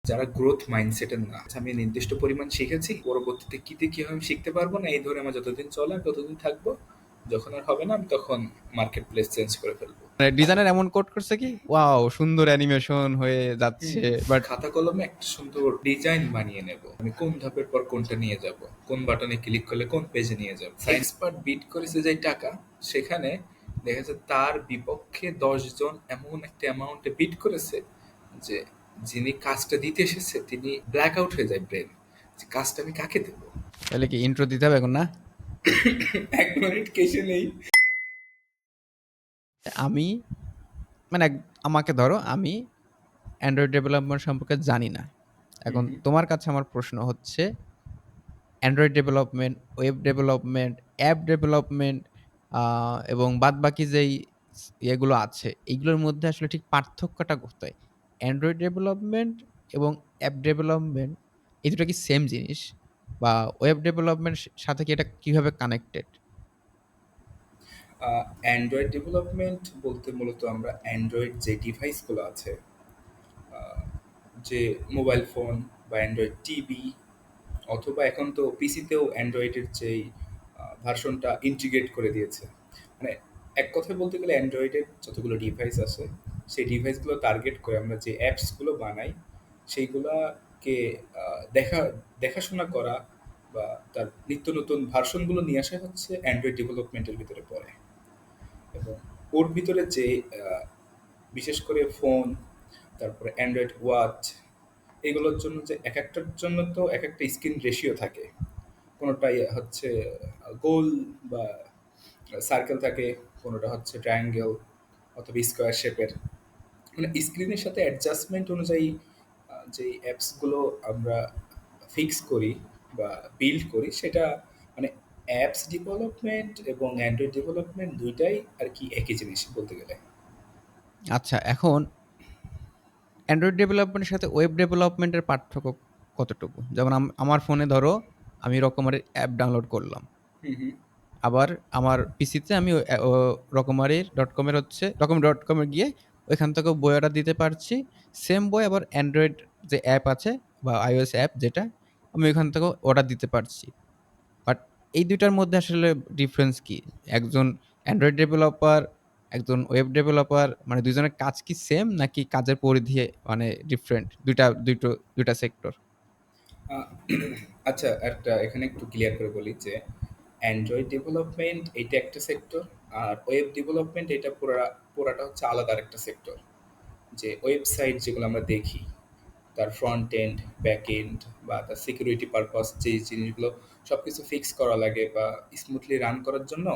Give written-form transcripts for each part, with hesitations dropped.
যারা গ্রোথ মাইন্ডসেটের না, আচ্ছা আমি নির্দিষ্ট পরিমাণ শিখেছি, পরবর্তীতে কিভাবে আমি শিখতে পারবো না, এই ধরে আমার যতদিন চলে আমি ততদিন থাকবো, যখন আর হবে না আমি তখন মার্কেট প্লেস চেঞ্জ করে ফেলবো। ডিজাইনার এমন কোড করছে কি, ওয়াও সুন্দর অ্যানিমেশন হয়ে যাচ্ছে, বাট খাতা কলমে একটা সুন্দর ডিজাইন বানিয়ে নেব, আমি কোন ধাপের পর কোনটা নিয়ে যাব, কোন বাটনে ক্লিক করলে কোন পেজে নিয়ে যাব। এক্সপার্ট বিট করেছে যে টাকা, সেখানে দেখা যাচ্ছে তার বিপক্ষে 10 জন এমন একটা অ্যামাউন্টে বিট করেছে যে যিনি কাজটা দিতে এসেছে তিনি ব্ল্যাক আউট হয়ে যায় ব্রেন, যে কাজটা আমি কাকে দেবো। তাহলে কি ইন্ট্রো দিতে হবে এখন না? 1 মিনিট কেসে নেই। আমি মানে আমাকে ধরো, আমি অ্যান্ড্রয়েড ডেভেলপমেন্ট সম্পর্কে জানি না। হুম এখন হুম। তোমার কাছে আমার প্রশ্ন হচ্ছে, Android development, web development, app development এবং বাদবাকি যেই ইয়েগুলো আছে, এইগুলোর মধ্যে আসলে ঠিক পার্থক্যটা কোথায়? অ্যান্ড্রয়েড ডেভেলপমেন্ট এবং অ্যাপ ডেভেলপমেন্ট এই দুটো কি সেম জিনিস? বা ওয়েব ডেভেলপমেন্ট সাথে কি এটা কিভাবে কানেক্টেড? অ্যান্ড্রয়েড ডেভেলপমেন্ট বলতে মূলত আমরা অ্যান্ড্রয়েড যে ডিভাইসগুলো আছে, আহ, যে মোবাইল ফোন বা অ্যান্ড্রয়েড টিভি, অথবা এখন তো পিসিতেও অ্যান্ড্রয়েডের যেই ভার্সনটা ইন্টিগ্রেট করে দিয়েছে, মানে এক কথায় বলতে গেলে অ্যান্ড্রয়েডের যতগুলো ডিভাইস আছে সেই ডিভাইসগুলো টার্গেট করে আমরা যে অ্যাপসগুলো বানাই সেইগুলাকে দেখাশোনা করা বা তার নিত্য নতুন ভার্সনগুলো নিয়ে আসা হচ্ছে অ্যান্ড্রয়েড ডেভেলপমেন্টের ভিতরে পড়ে। এবং ওর ভিতরে যে আহ, বিশেষ করে ফোন, তারপরে অ্যান্ড্রয়েড ওয়াচ, এগুলোর জন্য যে এক একটার জন্য তো এক একটা স্ক্রিন রেশিও থাকে, কোনোটাই হচ্ছে গোল বা সার্কেল থাকে, কোনোটা হচ্ছে ট্রায়াঙ্গেল অথবা স্কোয়ার শেপের, মানে স্ক্রিনের সাথে অ্যাডজাস্টমেন্ট অনুযায়ী যে অ্যাপসগুলো আমরা ফিক্স করি বা বিল্ড করি, সেটা মানে অ্যাপস ডেভেলপমেন্ট এবং অ্যান্ড্রয়েড ডেভেলপমেন্ট দুইটাই আর কি একই জিনিস বলতে গেলে। আচ্ছা, এখন অ্যান্ড্রয়েড ডেভেলপমেন্টের সাথে ওয়েব ডেভেলপমেন্টের পার্থক্য কতটুকু? যেমন আমার ফোনে ধরো আমি রকমারি অ্যাপ ডাউনলোড করলাম। হুম হুম। আবার আমার পিসিতে আমি রকমারির ডট কমের হচ্ছে রকম ডট কমে গিয়ে ওইখান থেকে বই অর্ডার দিতে পারছি। সেম বই আবার অ্যান্ড্রয়েড যে অ্যাপ আছে বা আইওএস অ্যাপ যেটা, আমি ওইখান থেকেও অর্ডার দিতে পারছি। বাট এই দুইটার মধ্যে আসলে ডিফারেন্স কি? একজন অ্যান্ড্রয়েড ডেভেলপার, একজন ওয়েব ডেভেলপার, মানে দুইজনের কাজ কি সেম নাকি কাজের পরিধি মানে ডিফারেন্ট? দুইটা সেক্টর। আহ, আচ্ছা, একটা এখানে একটু ক্লিয়ার করে বলি যে অ্যান্ড্রয়েড ডেভেলপমেন্ট এটা একটা সেক্টর, আর ওয়েব ডেভেলপমেন্ট এটা পুরাটা হচ্ছে আলাদা একটা সেক্টর। যে ওয়েবসাইট যেগুলো আমরা দেখি, তার ফ্রন্ট এন্ড, ব্যাক এন্ড বা তার সিকিউরিটি পারপাস যে জিনিসগুলো সব কিছু ফিক্স করা লাগে বা স্মুথলি রান করার জন্য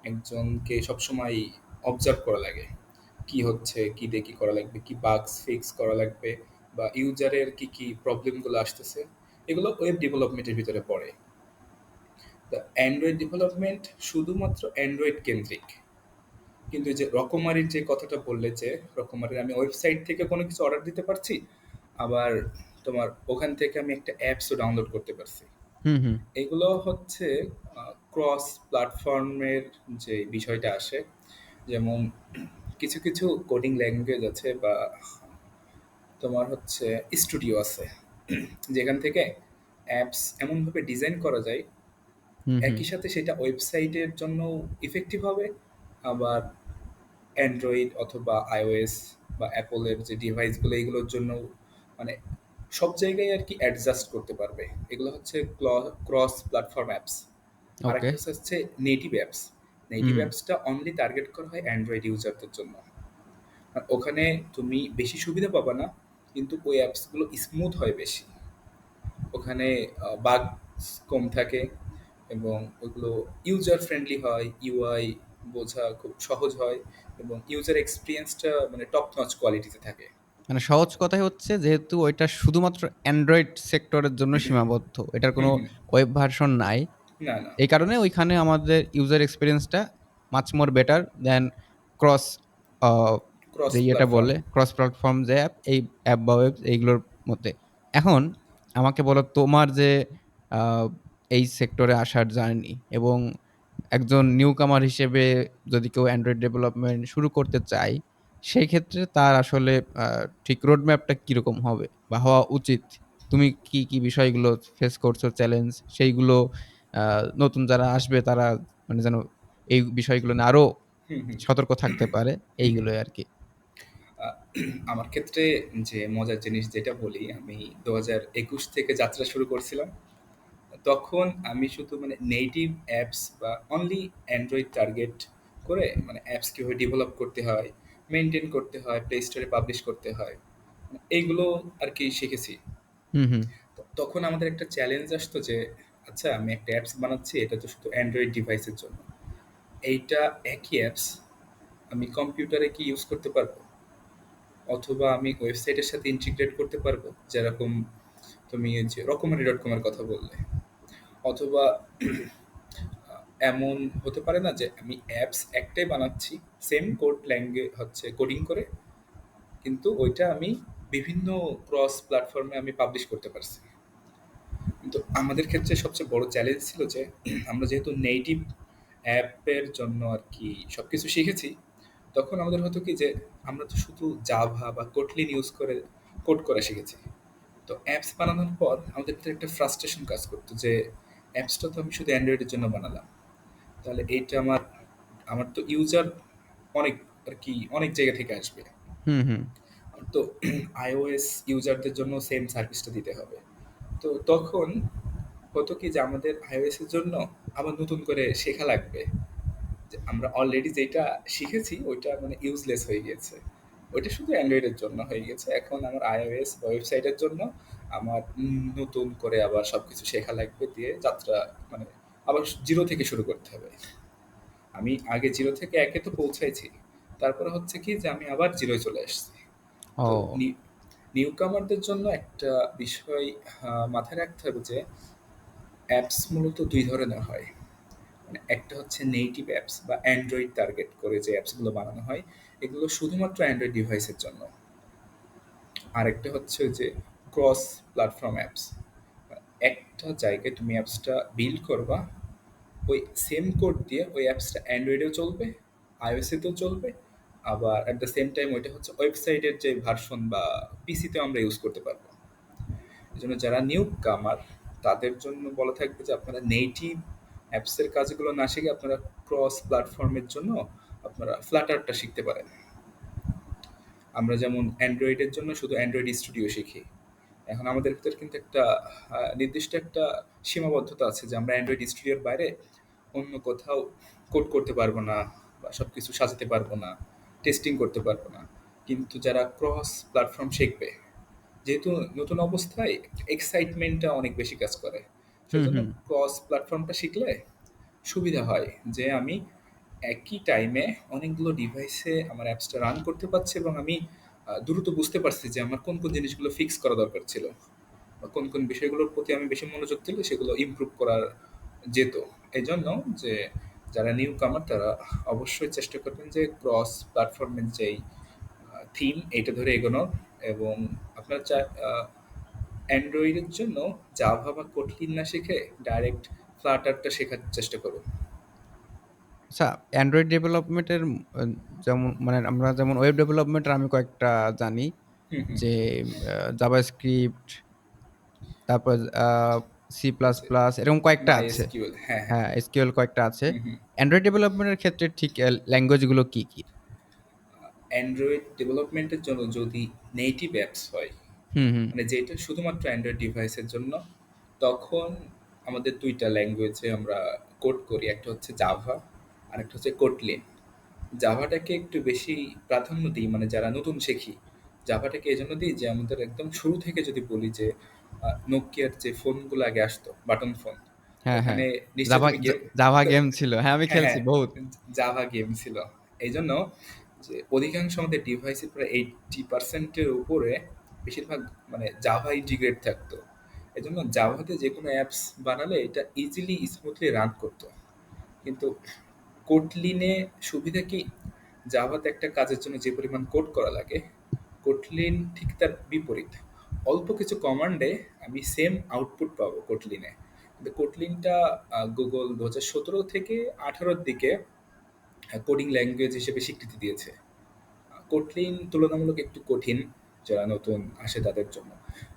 একজনকে সবসময় অবজার্ভ করা লাগে, কি হচ্ছে, কি দিয়ে কি করা লাগবে, কি বাগস ফিক্স করা লাগবে, বা ইউজারের কি কি প্রবলেমগুলো আসতেছে, এগুলো ওয়েব ডেভেলপমেন্টের ভিতরে পড়ে। দ্য অ্যান্ড্রয়েড ডেভেলপমেন্ট শুধুমাত্র অ্যান্ড্রয়েড কেন্দ্রিক। কিন্তু এই যে রকমারির যে কথাটা বললে, যে রকমারির আমি ওয়েবসাইট থেকে কোনো কিছু অর্ডার দিতে পারছি, আবার তোমার ওখান থেকে আমি একটা অ্যাপসও ডাউনলোড করতে পারছি। হুম, হুম। এগুলো হচ্ছে ক্রস প্ল্যাটফর্মের যে বিষয়টা আসে। যেমন কিছু কিছু কোডিং ল্যাঙ্গুয়েজ আছে বা তোমার হচ্ছে স্টুডিও আছে যেখান থেকে অ্যাপস এমনভাবে ডিজাইন করা যায় হুম, হুম। একই সাথে সেটা ওয়েবসাইটের জন্য ইফেক্টিভ হবে, আবার অ্যান্ড্রয়েড অথবা আইওএস বা অ্যাপলের যে ডিভাইসগুলো এগুলোর জন্য মানে সব জায়গায় আর কি অ্যাডজাস্ট করতে পারবে। এগুলো হচ্ছে ক্রস প্ল্যাটফর্ম অ্যাপস। ওকে। আরেকটা হচ্ছে নেটিভ অ্যাপস। নেটিভ হুম। অ্যাপসটা অনলি টার্গেট করা হয় অ্যান্ড্রয়েড ইউজারদের জন্য। আর ওখানে তুমি বেশি সুবিধা পাবা না, কিন্তু ওই অ্যাপসগুলো স্মুথ হয় বেশি, ওখানে বাগ কম থাকে এবং ওগুলো ইউজার ফ্রেন্ডলি হয়, ইউআই বোঝা খুব সহজ হয় এবং ইউজার এক্সপিরিয়েন্সটা মানে টপ নচ কোয়ালিটিতে থাকে। মানে সহজ কথাই হচ্ছে, যেহেতু ওইটা শুধুমাত্র অ্যান্ড্রয়েড সেক্টরের জন্য সীমাবদ্ধ, এটার হুম কোনো হুম। ওয়েব ভার্সন নাই। না না। এই কারণে ওইখানে আমাদের ইউজার এক্সপেরিয়েন্সটা much more better than cross cross যে ইয়েটা প্ল্যাটফর্ম। বলে ক্রস প্ল্যাটফর্ম যে অ্যাপ, এই অ্যাপ বা ওয়েব এইগুলোর মধ্যে। এখন আমাকে বলো, তোমার যে আহ, এই সেক্টরে আসার জার্নি, এবং একজন নিউ কামার হিসেবে যদি কেউ অ্যান্ড্রয়েড ডেভেলপমেন্ট শুরু করতে চায়, সেই ক্ষেত্রে তার আসলে আ ঠিক রোড ম্যাপটা কিরকম হবে বা হওয়া উচিত? তুমি কি বিষয়গুলো ফেস করছো চ্যালেঞ্জ? সেইগুলো আ নতুন যারা আসবে তারা মানে যেন এই বিষয়গুলো নিয়ে আরো হুম, হুম, সতর্ক থাকতে পারে, হুম, হুম। এইগুলোই আরকি। আ আমার ক্ষেত্রে যে মজার জিনিস যেটা বলি, আমি ২০২১ থেকে যাত্রা শুরু করছিলাম। তখন আমি শুধু মানে নেটিভ অ্যাপস বা অনলি অ্যান্ড্রয়েড টার্গেট করে মানে অ্যাপস কিভাবে ডেভেলপ করতে হয়, মেইনটেইন করতে হয়, প্লে স্টোরে পাবলিশ করতে হয়। এইগুলো আরকি শিখেছি। হুম, হুম। তখন আমাদের একটা চ্যালেঞ্জ আসতো যে, আচ্ছা আমি একটা অ্যাপস বানাচ্ছি, এটা তো শুধু অ্যান্ড্রয়েড ডিভাইসের জন্য। এইটা একই অ্যাপস আমি কম্পিউটারে কি ইউজ করতে পারবো? অথবা আমি ওয়েবসাইটের সাথে ইন্টিগ্রেট করতে পারবো? যেরকম তুমি এই যে রকমারি.com এর কথা বললে। অথবা এমন হতে পারে না যে আমি অ্যাপস একটাই বানাচ্ছি, সেম কোড হচ্ছে কোডিং করে, কিন্তু ওইটা আমি বিভিন্ন ক্রস প্ল্যাটফর্মে আমি পাবলিশ করতে পারছি। কিন্তু আমাদের ক্ষেত্রে সবচেয়ে বড় চ্যালেঞ্জ ছিল যে আমরা যেহেতু নেটিভ অ্যাপের জন্য আর কি সবকিছু শিখেছি, তখন আমাদের হতো কি যে আমরা তো শুধু জাভা বা কোটলিন ইউজ করে কোড করা শিখেছি। তো অ্যাপস বানানোর পর আমাদের ভিতরে একটা ফ্রাস্ট্রেশন কাজ করতো যে অ্যাপসটা তো আমি শুধু অ্যান্ড্রয়েডের জন্য বানালাম। তাহলে এইটা আমার আমার তো ইউজার অনেক আর কি অনেক জায়গা থেকে আসবে। হুম, হুম। তো iOS ইউজারদের জন্য সেম সার্ভিসটা দিতে হবে। তো তখন হতো কি যে আমাদের iOS এর জন্য আবার নতুন করে শেখা লাগবে। যে আমরা অলরেডি যেটা শিখেছি ওইটা মানে ইউজলেস হয়ে গিয়েছে। ওইটা শুধু অ্যান্ড্রয়েডের জন্য হয়ে গেছে। এখন আমার iOS বা ওয়েবসাইটের জন্য আমার নতুন করে আবার সবকিছু শেখা লাগবে দিয়ে যাত্রা মানে আবার 0 থেকে শুরু করতে হবে। আমি আগে 0 থেকে 1 এ তো পৌঁছাইছি। তারপরে হচ্ছে কি যে আমি আবার 0 এ চলে আসছি। তো ও! নিউকামারদের জন্য একটা বিষয় মাথায় রাখতে হবে যে অ্যাপস মূলত ২ ধরনের হয়। মানে একটা হচ্ছে নেটিভ অ্যাপস বা অ্যান্ড্রয়েড টার্গেট করে যে অ্যাপসগুলো বানানো হয়, এগুলো শুধুমাত্র অ্যান্ড্রয়েড ডিভাইসের জন্য। আরেকটা হচ্ছে ওই যে ক্রস প্ল্যাটফর্ম অ্যাপস। একটা জায়গায় তুমি অ্যাপসটা বিল্ড করবা, ওই সেম কোড দিয়ে ওই অ্যাপসটা অ্যান্ড্রয়েডেও চলবে, iOS এতেও চলবে, আবার অ্যাট দ্য সেম টাইম ওইটা হচ্ছে ওয়েবসাইটের যে ভার্সন বা পিসিতেও আমরা ইউজ করতে পারবো। এজন্য যারা নিউ কামার তাদের জন্য বলা থাকবে যে আপনারা নেটিভ অ্যাপসের কাজগুলো না শিখে আপনারা ক্রস প্ল্যাটফর্মের জন্য আপনারা ফ্লাটারটা শিখতে পারেন। আমরা যেমন অ্যান্ড্রয়েডের জন্য শুধু অ্যান্ড্রয়েড স্টুডিও শিখি। এখন আমাদের ভিতরে কিন্তু একটা নির্দিষ্ট একটা সীমাবদ্ধতা আছে যে আমরা অ্যান্ড্রয়েড স্টুডিওর বাইরে অন্য কোথাও কোড করতে পারবো না বা সবকিছু সাজাতে পারবো না, টেস্টিং করতে পারবো না। কিন্তু যারা ক্রস প্ল্যাটফর্ম শিখবে, যেহেতু নতুন অবস্থায় এক্সাইটমেন্টটা অনেক বেশি কাজ করে। হুম, সেজন্য হুম। ক্রস প্ল্যাটফর্মটা শিখলে সুবিধা হয় যে আমি একই টাইমে অনেকগুলো ডিভাইসে আমার অ্যাপসটা রান করতে পারছি এবং আমি দ্রুত বুঝতে পারছি যে আমার কোন জিনিসগুলো ফিক্স করা দরকার ছিল বা কোন বিষয়গুলোর প্রতি আমি বেশি মনোযোগ দিলে সেগুলো ইমপ্রুভ করা যেত। এজন্য যে যারা নিউ কামার তারা অবশ্যই চেষ্টা করবেন যে ক্রস প্ল্যাটফর্মের যেই থিম এটা ধরে এগোনোর এবং আপনার অ্যান্ড্রয়েডের জন্য জাভা বা কোটলিন না শিখে ডাইরেক্ট ফ্লাটারটা শেখার চেষ্টা করুন। আচ্ছা, অ্যান্ড্রয়েড ডেভেলপমেন্টের আ যেমন মানে আমরা যেমন ওয়েব ডেভেলপমেন্টের আমি কয়েকটা জানি। হুম, হুম। যে জাভাস্ক্রিপ্ট, তারপর আ সি প্লাস হচ্ছে প্লাস এরকম কয়েকটা আছে। MySQL, হ্যাঁ, হ্যাঁ। হ্যাঁ, এসকিউএল কয়েকটা আছে। হুম, হুম। অ্যান্ড্রয়েড ডেভেলপমেন্টের ক্ষেত্রে ঠিক ল্যাঙ্গুয়েজ গুলো কি, কি? অ্যান্ড্রয়েড ডেভেলপমেন্টের জন্য যদি নেটিভ অ্যাপস হয়, হুম, হুম। মানে যেটা শুধুমাত্র অ্যান্ড্রয়েড ডিভাইসের জন্য, তখন আমাদের ২ টা ল্যাঙ্গুয়েজে আমরা কোড করি। একটা হচ্ছে জাভা, আরেকটা হচ্ছে কোটলিন। জাভাটাকে একটু বেশি প্রাধান্য দিই মানে যারা নতুন শেখি, জাভাটাকে এজন্য দিই যে আমাদের একদম শুরু থেকে যদি বলি যে নোকিয়ার যে ফোনগুলো আগে আসতো, বাটন ফোন, হ্যাঁ, হ্যাঁ। ওখানে নিশ্চয়ই জাভা তুমি গেম জাভা গেম ছিল। হ্যাঁ, আমি হ্যাঁ, খেলছি হ্যাঁ, বহুত। জাভা গেম ছিল। এইজন্য যে অধিকাংশ আমাদের ডিভাইসে প্রায় 80% এর উপরে বেশিরভাগ মানে জাভা ইন্টিগ্রেট থাকতো। এজন্য জাভাতে যেকোনো অ্যাপস বানালে এটা ইজিলি স্মুথলি রান করতো। কিন্তু কোটলিনে সুবিধা কি? জাভাতে একটা কাজের জন্য যে পরিমাণ কোড করা লাগে, কোটলিন ঠিক তার বিপরীত। অল্প কিছু কমান্ডে আমি সেম আউটপুট পাবো কোটলিনে। কিন্তু কোটলিনটা গুগল ২০১৭ থেকে ১৮ র দিকে কোডিং ল্যাঙ্গুয়েজ হিসেবে স্বীকৃতি দিয়েছে। কোটলিন তুলনামূলক একটু কঠিন যারা নতুন আসে তাদের জন্য।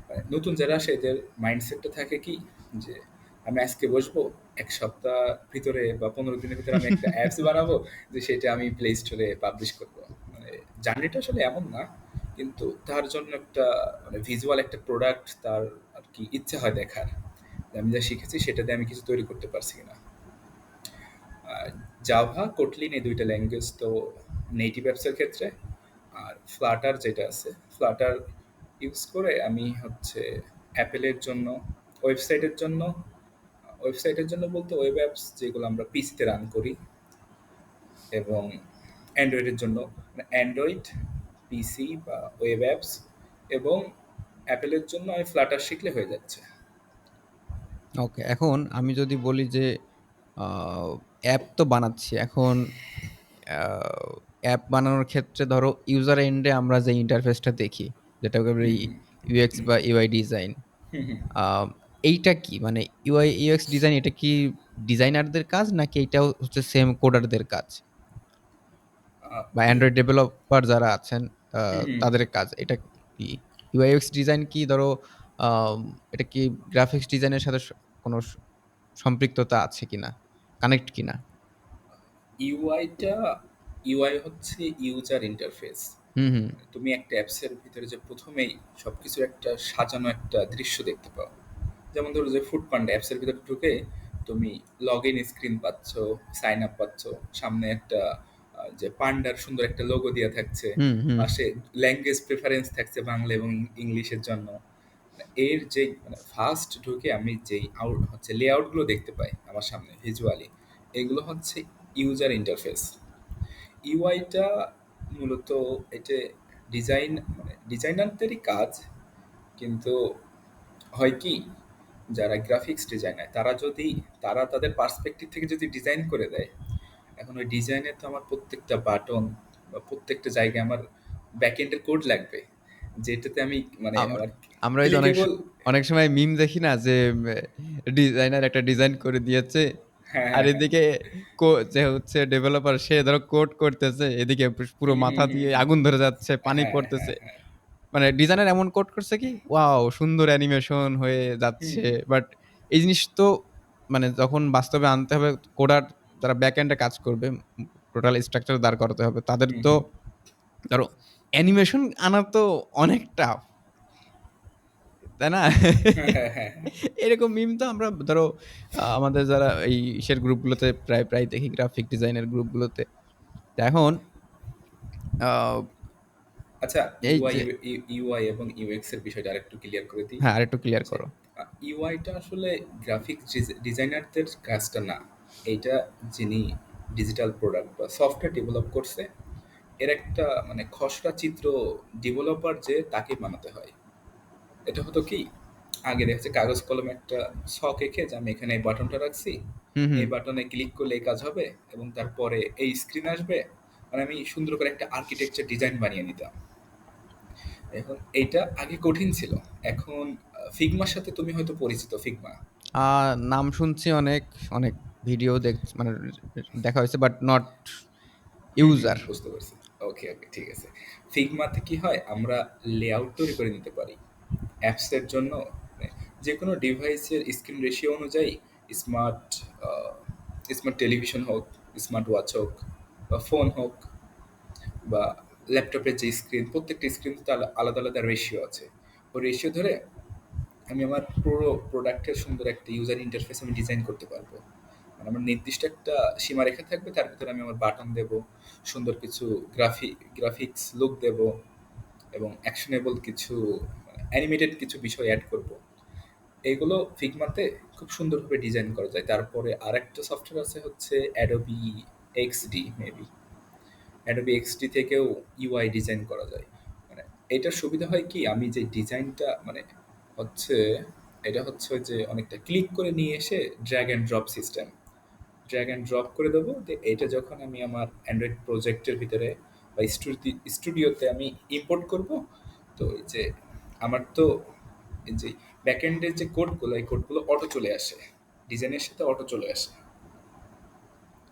মানে নতুন যারা আসে এদের মাইন্ডসেটটা থাকে কি যে আমি আজকে বসবো ১ সপ্তাহ ভিতরে বা ১৫ দিনের ভিতরে আমি একটা অ্যাপস বানাবো যে সেটা আমি প্লে স্টোরে পাবলিশ করব। মানে জার্নিটা আসলে এমন না। কিন্তু তার জন্য একটা মানে ভিজুয়াল একটা প্রোডাক্ট তার আরকি ইচ্ছা হয় দেখার। যে আমি যা শিখেছি সেটা দিয়ে আমি কিছু তৈরি করতে পারছি কিনা। জাভা, কোটলিন এই ২ টা ল্যাঙ্গুয়েজ তো নেটিভ অ্যাপসের ক্ষেত্রে। আর ফ্লাটার যেটা আছে, ফ্লাটার ইউজ করে আমি হচ্ছে অ্যাপেলের জন্য ওয়েবসাইটের জন্য বলতে ওয়েব অ্যাপস যেগুলো আমরা পিসিতে রান করি এবং অ্যান্ড্রয়েডের জন্য মানে অ্যান্ড্রয়েড, পিসি বা ওয়েব অ্যাপস এবং অ্যাপেলের জন্য আমি ফ্লাটার শিখলে হয়ে যাচ্ছে। ওকে, এখন আমি যদি বলি যে আ অ্যাপ তো বানাচ্ছি। এখন আ অ্যাপ বানানোর ক্ষেত্রে ধরো ইউজার এন্ড এ আমরা যে ইন্টারফেসটা দেখি, যেটাকে বলি UX বা UI ডিজাইন। আ এইটা কি? মানে UI/UX ডিজাইন এটা কি ডিজাইনারদের কাজ নাকি এইটাও হচ্ছে সেম কোডারদের কাজ? আ বা ইউ অ্যান্ড্রয়েড ডেভেলপার যারা আছেন আ হুম, হুম, হুম। তাদের কাজ। এটা কি? UI/UX ডিজাইন কি ধরো আম এটা কি গ্রাফিক্স ডিজাইনের সাথে কোনো সম্পৃক্ততা আছে কিনা? কানেক্ট কিনা? ইউআইটা ইউআই হচ্ছে ইউজার ইন্টারফেস। হুম, হুম। তুমি একটা অ্যাপসের ভিতরে যে ১ম এই সবকিছুর একটা সাজানো একটা দৃশ্য দেখতে পাও। যেমন ধরো যে ফুড পান্ডা অ্যাপসের ভিতরে ঢুকে তুমি লগ ইন স্ক্রিন পাচ্ছ, সাইন আপ পাচ্ছ। সামনে একটা যে পান্ডার সুন্দর একটা লোগো দেয়া থাকছে। হুম, হুম। পাশে ল্যাঙ্গুয়েজ প্রেফারেন্স থাকছে বাংলা এবং ইংলিশের জন্য। এর যেই মানে ফার্স্ট ঢুকে আমি যেই হচ্ছে লেআউট গুলো দেখতে পাই আমার সামনে ভিজুয়ালি, এগুলো হচ্ছে ইউজার ইন্টারফেস। ইউআইটা মূলত এটা ডিজাইন মানে ডিজাইনারদেরই কাজ। কিন্তু হয় কি যারা গ্রাফিক্স ডিজাইনার তারা তাদের পার্সপেক্টিভ থেকে যদি ডিজাইন করে দেয়, এখন ওই ডিজাইনে তো আমার প্রত্যেকটা বাটন বা প্রত্যেকটা জায়গায় আমার ব্যাকএন্ডের কোড লাগবে, যেটাতে আমি মানে আমরা আমার আমরা এই যে ক্লিকেবল। অনেক সময় মিম দেখি না যে ডিজাইনার একটা ডিজাইন করে দিয়েছে। হ্যাঁ, আর হ্যাঁ, হ্যাঁ। এদিকে যে হচ্ছে ডেভেলপার সে ধরো কোড করতেছে। এদিকে পুরো হুম, হুম, মাথা হুম, দিয়ে হুম। আগুন ধরে যাচ্ছে, পানি হ্যাঁ, হ্যাঁ, পড়তেছে। হ্যাঁ। মানে ডিজাইনার এমন কোড করছে কি ওয়াও! সুন্দর অ্যানিমেশন হয়ে হুম, যাচ্ছে। হুম, বাট এই জিনিস তো মানে যখন বাস্তবে আনতে হবে কোডার যারা ব্যাক এন্ড এ কাজ করবে, টোটাল স্ট্রাকচার দাঁড় করাতে হবে। তাদের হুম, তো হুম। ধরো অ্যানিমেশন আনা তো অনেক টাফ। তাই না? হ্যাঁ, হ্যাঁ, হ্যাঁ, হ্যাঁ। এরকম মিম তো আমরা ধরো আমাদের যারা এই ইসের গ্রুপগুলোতে প্রায় দেখি গ্রাফিক ডিজাইনের গ্রুপগুলোতে। তো এখন আ আচ্ছা, এই যে ইউআই এবং ইউএক্স এর বিষয়টা আরেকটু ক্লিয়ার করে দিই। হ্যাঁ, আরেকটু ক্লিয়ার যে করো। ইউআইটা আসলে গ্রাফিক্স ডিজাইনারদের কাজটা না। এইটা যিনি ডিজিটাল প্রোডাক্ট বা সফটওয়্যার ডেভেলপ করছে, এর একটা মানে খসড়া চিত্র ডেভেলপার যে তাকে বানাতে হয়। এটা হতো কি আগে দেখা যাচ্ছে কাগজ কলমে একটা ছক এঁকে যে আমি এখানে এই বাটনটা রাখছি, হুম, হুম। এই বাটনে ক্লিক করলে এই কাজ হবে এবং তারপরে এই স্ক্রিন আসবে। মানে আমি সুন্দর করে একটা আর্কিটেকচার ডিজাইন বানিয়ে নিতাম। এখন এইটা আগে কঠিন ছিল। এখন ফিগমার সাথে তুমি হয়তো পরিচিত ফিগমা। আ নাম শুনছি অনেক ভিডিও মানে দেখা হইছে but not hmm, hmm, user. হুম, বুঝতে পারছি। ওকে, ওকে, ঠিক আছে। ফিগমাতে কি হয় আমরা লেআউট তৈরি করে নিতে পারি। অ্যাপসের জন্য মানে যেকোনো ডিভাইসের স্ক্রিন রেশিও অনুযায়ী স্মার্ট আ স্মার্ট টেলিভিশন হোক, স্মার্ট ওয়াচ হোক বা ফোন হোক বা ল্যাপটপের যে স্ক্রিন, প্রত্যেকটা স্ক্রিন তো আলাদা, আলাদা রেশিও আছে। ওই রেশিও ধরে আমি আমার পুরো প্রোডাক্টের সুন্দর একটা ইউজার ইন্টারফেস আমি ডিজাইন করতে পারবো। মানে আমার নির্দিষ্ট একটা সীমারেখা থাকবে, তার ভিতরে আমি আমার বাটন দেবো, সুন্দর কিছু গ্রাফিক্স লুক দেবো এবং অ্যাকশনেবল কিছু অ্যানিমেটেড কিছু বিষয় অ্যাড করব। এগুলো ফিগমাতে খুব সুন্দরভাবে ডিজাইন করা যায়। তারপরে আরেকটা সফটওয়্যার আছে হচ্ছে Adobe XD maybe. Adobe XD থেকেও ইউআই ডিজাইন করা যায়। মানে এটার সুবিধা হয় কি আমি যে ডিজাইনটা মানে হচ্ছে এটা হচ্ছে ওই যে অনেকটা ক্লিক করে নিয়ে এসে drag and drop system. Drag and drop করে দেবো। এটা যখন আমি আমার অ্যান্ড্রয়েড প্রজেক্টের ভিতরে বা স্টুডিওতে আমি ইম্পোর্ট করব, তো এই যে আমার তো এই যে ব্যাকএন্ডের যে কোডগুলো এই কোডগুলো অটো চলে আসে। ডিজাইনের সাথে অটো চলে আসে।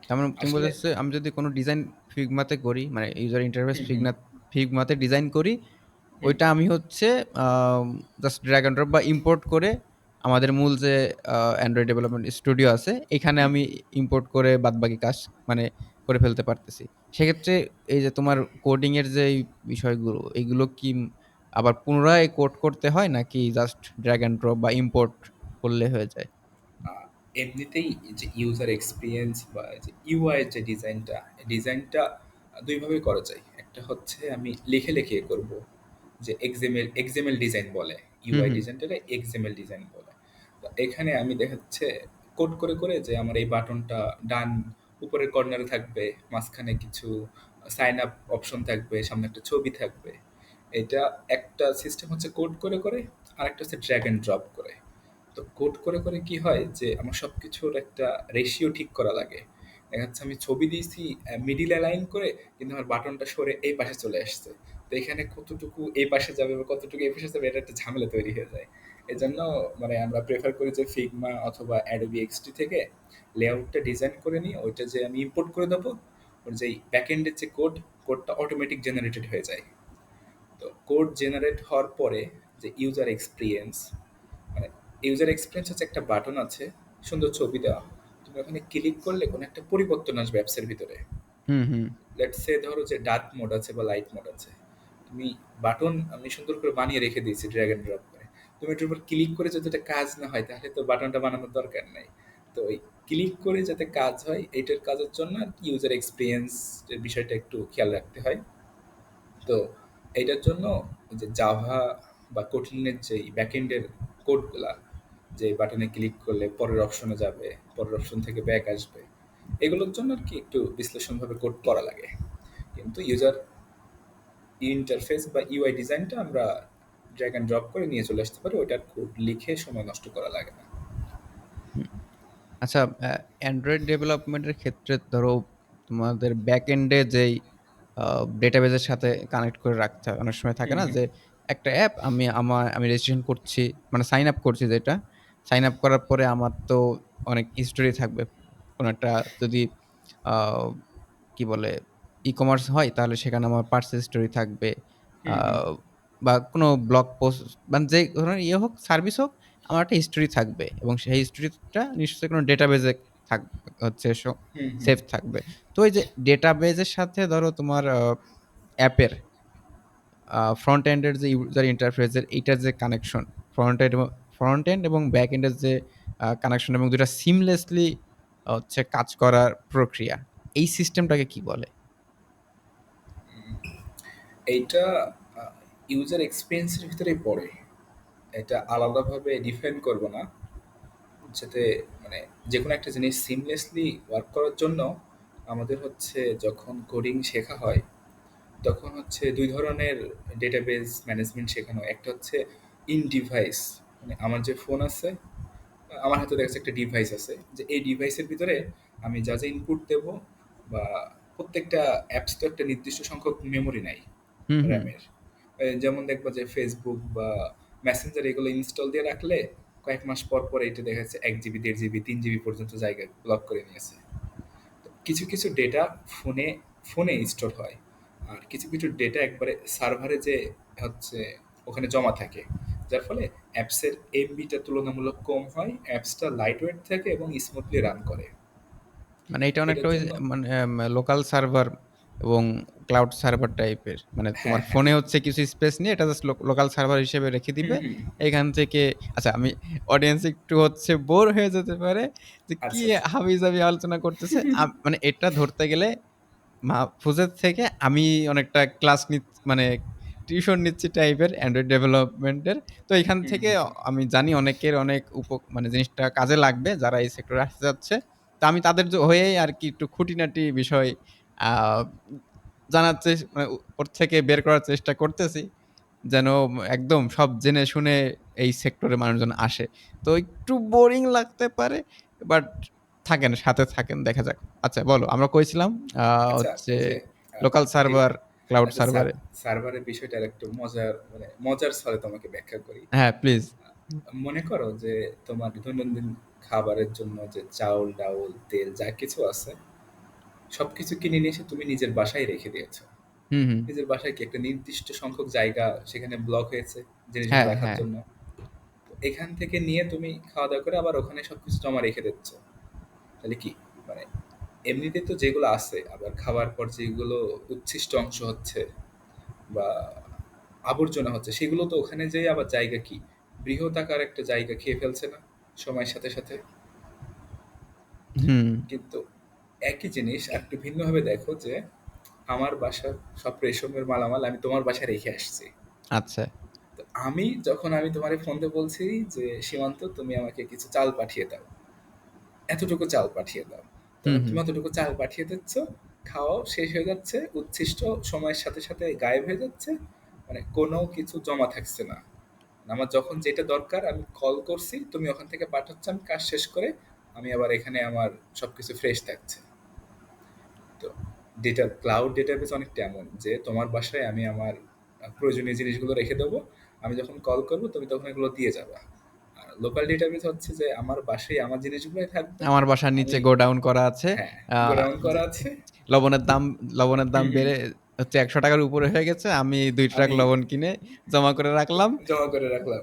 তার মানে তুমি আসলে বলতেছো আমি যদি কোনো ডিজাইন Figma তে করি মানে ইউজার ইন্টারফেস হুম, হুম। Figma ফিগমাতে ডিজাইন করি, হুম, ওইটা আমি হচ্ছে জাস্ট ড্র্যাগ অ্যান্ড ড্রপ বা ইম্পোর্ট করে আমাদের মূল যে অ্যান্ড্রয়েড ডেভেলপমেন্ট স্টুডিও আছে এখানে হুম, আমি ইম্পোর্ট করে বাদবাকি কাজ মানে করে ফেলতে পারতেছি। সেক্ষেত্রে এই যে তোমার কোডিং এর যে এই বিষয়গুলো, এগুলো কি আবার পুনরায় কোড করতে হয় নাকি জাস্ট ড্র্যাগ অ্যান্ড ড্রপ বা ইম্পোর্ট করলে হয়ে যায়? এমনিতেই এই যে ইউজার এক্সপিরিয়েন্স বা এই যে ইউআই এর যে ডিজাইনটা দুইভাবে করা যায়। একটা হচ্ছে আমি লিখে লিখে করব, যে এক্সএমএল ডিজাইন বলে, হুম, ইউআই হুম। ডিজাইনটাকে এক্সএমএল ডিজাইন বলে। তো এখানে আমি দেখাচ্ছে কোড করে করে যে আমার এই বাটনটা ডান উপরের কর্নারে থাকবে, মাঝখানে কিছু সাইন আপ অপশন থাকবে, সামনে একটা ছবি থাকবে। এটা একটা সিস্টেম হচ্ছে কোড করে করে, আর একটা হচ্ছে ড্র্যাগ এন্ড ড্রপ করে। তো কোড করে করে কি হয় যে আমার সব কিছুর একটা রেশিও ঠিক করা লাগে। দেখা যাচ্ছে আমি ছবি দিয়েছি মিডিল অ্যালাইন করে, কিন্তু আমার বাটনটা সরে এই পাশে চলে আসছে। তো এখানে কতটুকু এই পাশে যাবে বা কতটুকু এই পাশে যাবে, এটা একটা ঝামেলা তৈরি হয়ে যায়। এজন্য মানে আমরা প্রেফার করি যে ফিগমা অথবা অ্যাডোবি এক্সটি থেকে লেআউটটা ডিজাইন করে নিয়ে ওইটা যে আমি ইম্পোর্ট করে দেবো, ওর যেই ব্যাকএন্ডের যে কোডটা অটোমেটিক জেনারেটেড হয়ে যায়। তো কোড জেনারেট হওয়ার পরে যে ইউজার এক্সপিরিয়েন্স হচ্ছে একটা বাটন আছে, সুন্দর ছবি দেওয়া। তুমি ওখানে ক্লিক করলে কোনো একটা পরিবর্তন আসবে অ্যাপসের ভিতরে। হুম, হুম। লেটস সে ধরো যে ডার্ক মোড আছে বা লাইট মোড আছে। তুমি বাটন আমি সুন্দর করে বানিয়ে রেখে দিয়েছি ড্র্যাগ এন্ড ড্রপ করে। তুমি এটার উপর ক্লিক করে যদি এটা কাজ না হয় তাহলে তো বাটনটা বানানোর দরকার নাই। তো ওই ক্লিক করে যাতে কাজ হয় এইটার কাজের জন্য আর কি ইউজার এক্সপিরিয়েন্স এর বিষয়টা একটু খেয়াল রাখতে হয়। তো এইটার জন্য যে জাভা বা কোটলিনের যে ব্যাকএন্ডের কোডগুলা, যে বাটনে ক্লিক করলে পরের অপশনে যাবে, পরের অপশন থেকে ব্যাক আসবে, এগুলোর জন্য আর কি একটু বিশ্লেষণভাবে কোড করা লাগে। কিন্তু ইউজার ইন্টারফেস বা ইউআই ডিজাইনটা আমরা ড্র্যাগ অ্যান্ড ড্রপ করে নিয়ে চলে আসতে পারি, ওইটার কোড লিখে সময় নষ্ট করা লাগে না। হুম। আচ্ছা, অ্যান্ড্রয়েড ডেভেলপমেন্টের ক্ষেত্রে ধরো তোমাদের ব্যাকএন্ডে যেই ডেটাবেজের সাথে কানেক্ট করে রাখতে হয়। অনেক সময় থাকে হুম, না হুম, যে একটা অ্যাপ আমি রেজিস্ট্রেশন করছি, মানে সাইন আপ করছি যেটা। সাইন আপ করার পরে আমার তো অনেক হিস্টোরি থাকবে। কোন একটা যদি আ কি বলে ই-কমার্স হয় তাহলে সেখানে আমার পারচেজ হিস্টোরি থাকবে। আ হুম, হুম, বা কোনো ব্লগ পোস্ট মানে যে ধরনের ইয়ে হোক, সার্ভিস হোক, আমার একটা হিস্টোরি থাকবে এবং সেই হিস্টোরিটা নিশ্চয়ই কোনো ডেটাবেজে থাক হচ্ছে হুম, হুম। সেভ থাকবে। তো এই যে ডেটাবেজের সাথে ধরো তোমার অ্যাপের ফ্রন্ট এন্ড এর যে ইউজার ইন্টারফেস এর এইটার যে কানেকশন, ফ্রন্ট এন্ড এবং ব্যাক এন্ড এর যে কানেকশন এবং ২ টা সিমলেসলি হচ্ছে কাজ করার প্রক্রিয়া। এই সিস্টেমটাকে কি বলে? এইটা ইউজার এক্সপিরিয়েন্সের ভিতরেই পড়ে। এটা আলাদাভাবে ডিফাইন করব না। যাতে মানে যেকোনো একটা জিনিস সিমলেসলি ওয়ার্ক করার জন্য আমাদের হচ্ছে যখন কোডিং শেখা হয়, তখন হচ্ছে ২ ধরনের ডেটাবেজ ম্যানেজমেন্ট শেখানো হয়। একটা হচ্ছে ইন ডিভাইস, মানে আমার যে ফোন আছে, আমার হাতে দেখা যাচ্ছে একটা ডিভাইস আছে, যে এই ডিভাইসের ভিতরে আমি যা ইনপুট দেব বা প্রত্যেকটা অ্যাপস তো একটা নির্দিষ্ট সংখ্যক মেমোরি নেয় হুম, হুম। র্যামের। যেমন দেখবা যে ফেসবুক বা মেসেঞ্জার এগুলো ইনস্টল দিয়ে রাখলে কয়েক মাস পর পর এটা দেখা যাচ্ছে ১ জিবি, ১.৫ জিবি, ৩ জিবি পর্যন্ত জায়গা ব্লক করে নিয়েছে। তো কিছু কিছু ডেটা ফোনে ফোনে স্টোর হয়, আর কিছু কিছু ডেটা একবারে সার্ভারে যে হচ্ছে ওখানে জমা থাকে, যার ফলে অ্যাপসের এমবিটা তুলনামূলক কম হয়, অ্যাপসটা লাইট ওয়েট থাকে এবং স্মুথলি রান করে। মানে এটা অনেকটা এটার ওই যে জন্য মানে লোকাল সার্ভার এবং ক্লাউড সার্ভার টাইপের। মানে তোমার হ্যাঁ, হ্যাঁ। ফোনে হচ্ছে কিছু স্পেস নিয়ে এটা জাস্ট লোকাল সার্ভার হিসেবে রেখে হুম, দিবে। হুম। এখান থেকে আচ্ছা, আমি অডিয়েন্স একটু হচ্ছে বোর হয়ে যেতে পারে যে কি আচ্ছা, আচ্ছা। হাবিজাবি আলোচনা করতেছে। মানে এটা ধরতে গেলে মাহফুজের থেকে আমি অনেকটা ক্লাস মানে টিউশন নিচ্ছি টাইপের অ্যান্ড্রয়েড ডেভেলপমেন্টের। তো এখান হুম, থেকে হুম, হুম। আমি জানি অনেকের অনেক মানে জিনিসটা কাজে লাগবে যারা এই সেক্টরে আসতে যাচ্ছে। তো আমি তাদের হয়েই আরকি একটু খুঁটিনাটি বিষয় আ জানার মানে ওর থেকে বের করার চেষ্টা করতেছি। যেন একদম সব জেনে শুনে এই সেক্টরে মানুষজন আসে। তো একটু বোরিং লাগতে পারে। বাট থাকেন, সাথে থাকেন, দেখা যাক। আচ্ছা বলো, আমরা কইছিলাম আ আচ্ছা, হচ্ছে ওই যে আ লোকাল এই সার্ভার, ক্লাউড আচ্ছা, সার্ভারে। সার্ভারের বিষয়টা আরেকটু মজার, মানে মজার ছলে তোমাকে ব্যাখ্যা করি। হ্যাঁ, প্লিজ। মনে করো যে তোমার দৈনন্দিন খাবারের জন্য যে চাউল, ডাউল, তেল যা কিছু আছে, সবকিছু কিনে নিয়ে এসে তুমি নিজের বাসায় রেখে দিয়েছো। হুম, হুম। নিজের বাসায় কি একটা নির্দিষ্ট সংখ্যক জায়গা সেখানে ব্লক হয়েছে জিনিসগুলো হ্যাঁ, রাখার হ্যাঁ। জন্য। তো এখান থেকে নিয়ে তুমি খাওয়া দাওয়া করে আবার ওখানে সবকিছু জমা রেখে দিচ্ছ। তাহলে কি মানে এমনিতে তো যেগুলো আছে আবার খাওয়ার পর যেগুলো উচ্ছিষ্ট অংশ হচ্ছে বা আবর্জনা হচ্ছে সেগুলো তো ওখানে যেয়ে আবার জায়গা কি বৃহৎ আকার একটা জায়গা খেয়ে ফেলছে না সময়ের সাথে সাথে। হুম, কিন্তু একই জিনিস একটু ভিন্নভাবে দেখো যে আমার বাসার সব রেশমের মালামাল আমি তোমার বাসায় রেখে আসছি। আচ্ছা। তো আমি তোমারে ফোন দিয়ে বলছি যে সীমান্ত তুমি আমাকে কিছু চাল পাঠিয়ে দাও, এতটুকু চাল পাঠিয়ে দাও। হুম, তখন হুম। তুমি অতটুকু চাল পাঠিয়ে দিচ্ছ, খাওয়াও শেষ হয়ে যাচ্ছে, উচ্ছিষ্ট সময়ের সাথে সাথে গায়েব হয়ে যাচ্ছে, মানে কোনো কিছু জমা থাকছে না। আমার যখন যেটা দরকার আমি কল করছি, তুমি ওখান থেকে পাঠাচ্ছ, আমি কাজ শেষ করে আমি আবার এখানে আমার সবকিছু ফ্রেশ থাকছে। তো ডেটা ক্লাউড ডেটাবেস অনেকটা এমন যে তোমার বাসায় আমি আমার প্রয়োজনীয় জিনিসগুলো রেখে দেবো, আমি যখন কল করবো তুমি তখন এগুলো দিয়ে যাবা। আর লোকাল ডেটাবেস হচ্ছে যে আমার বাসায় আমার জিনিসগুলোই থাকবে, আমার বাসার নিচে আমি গোডাউন করা আছে। হ্যাঁ আ গোডাউন যে করা আছে। লবণের দাম লবণের দাম হুম হুম বেড়ে হচ্ছে ৳১০০ র উপরে হয়ে গেছে। আমি ২ ট্রাক আমি লবণ কিনে জমা করে রাখলাম। জমা করে রাখলাম।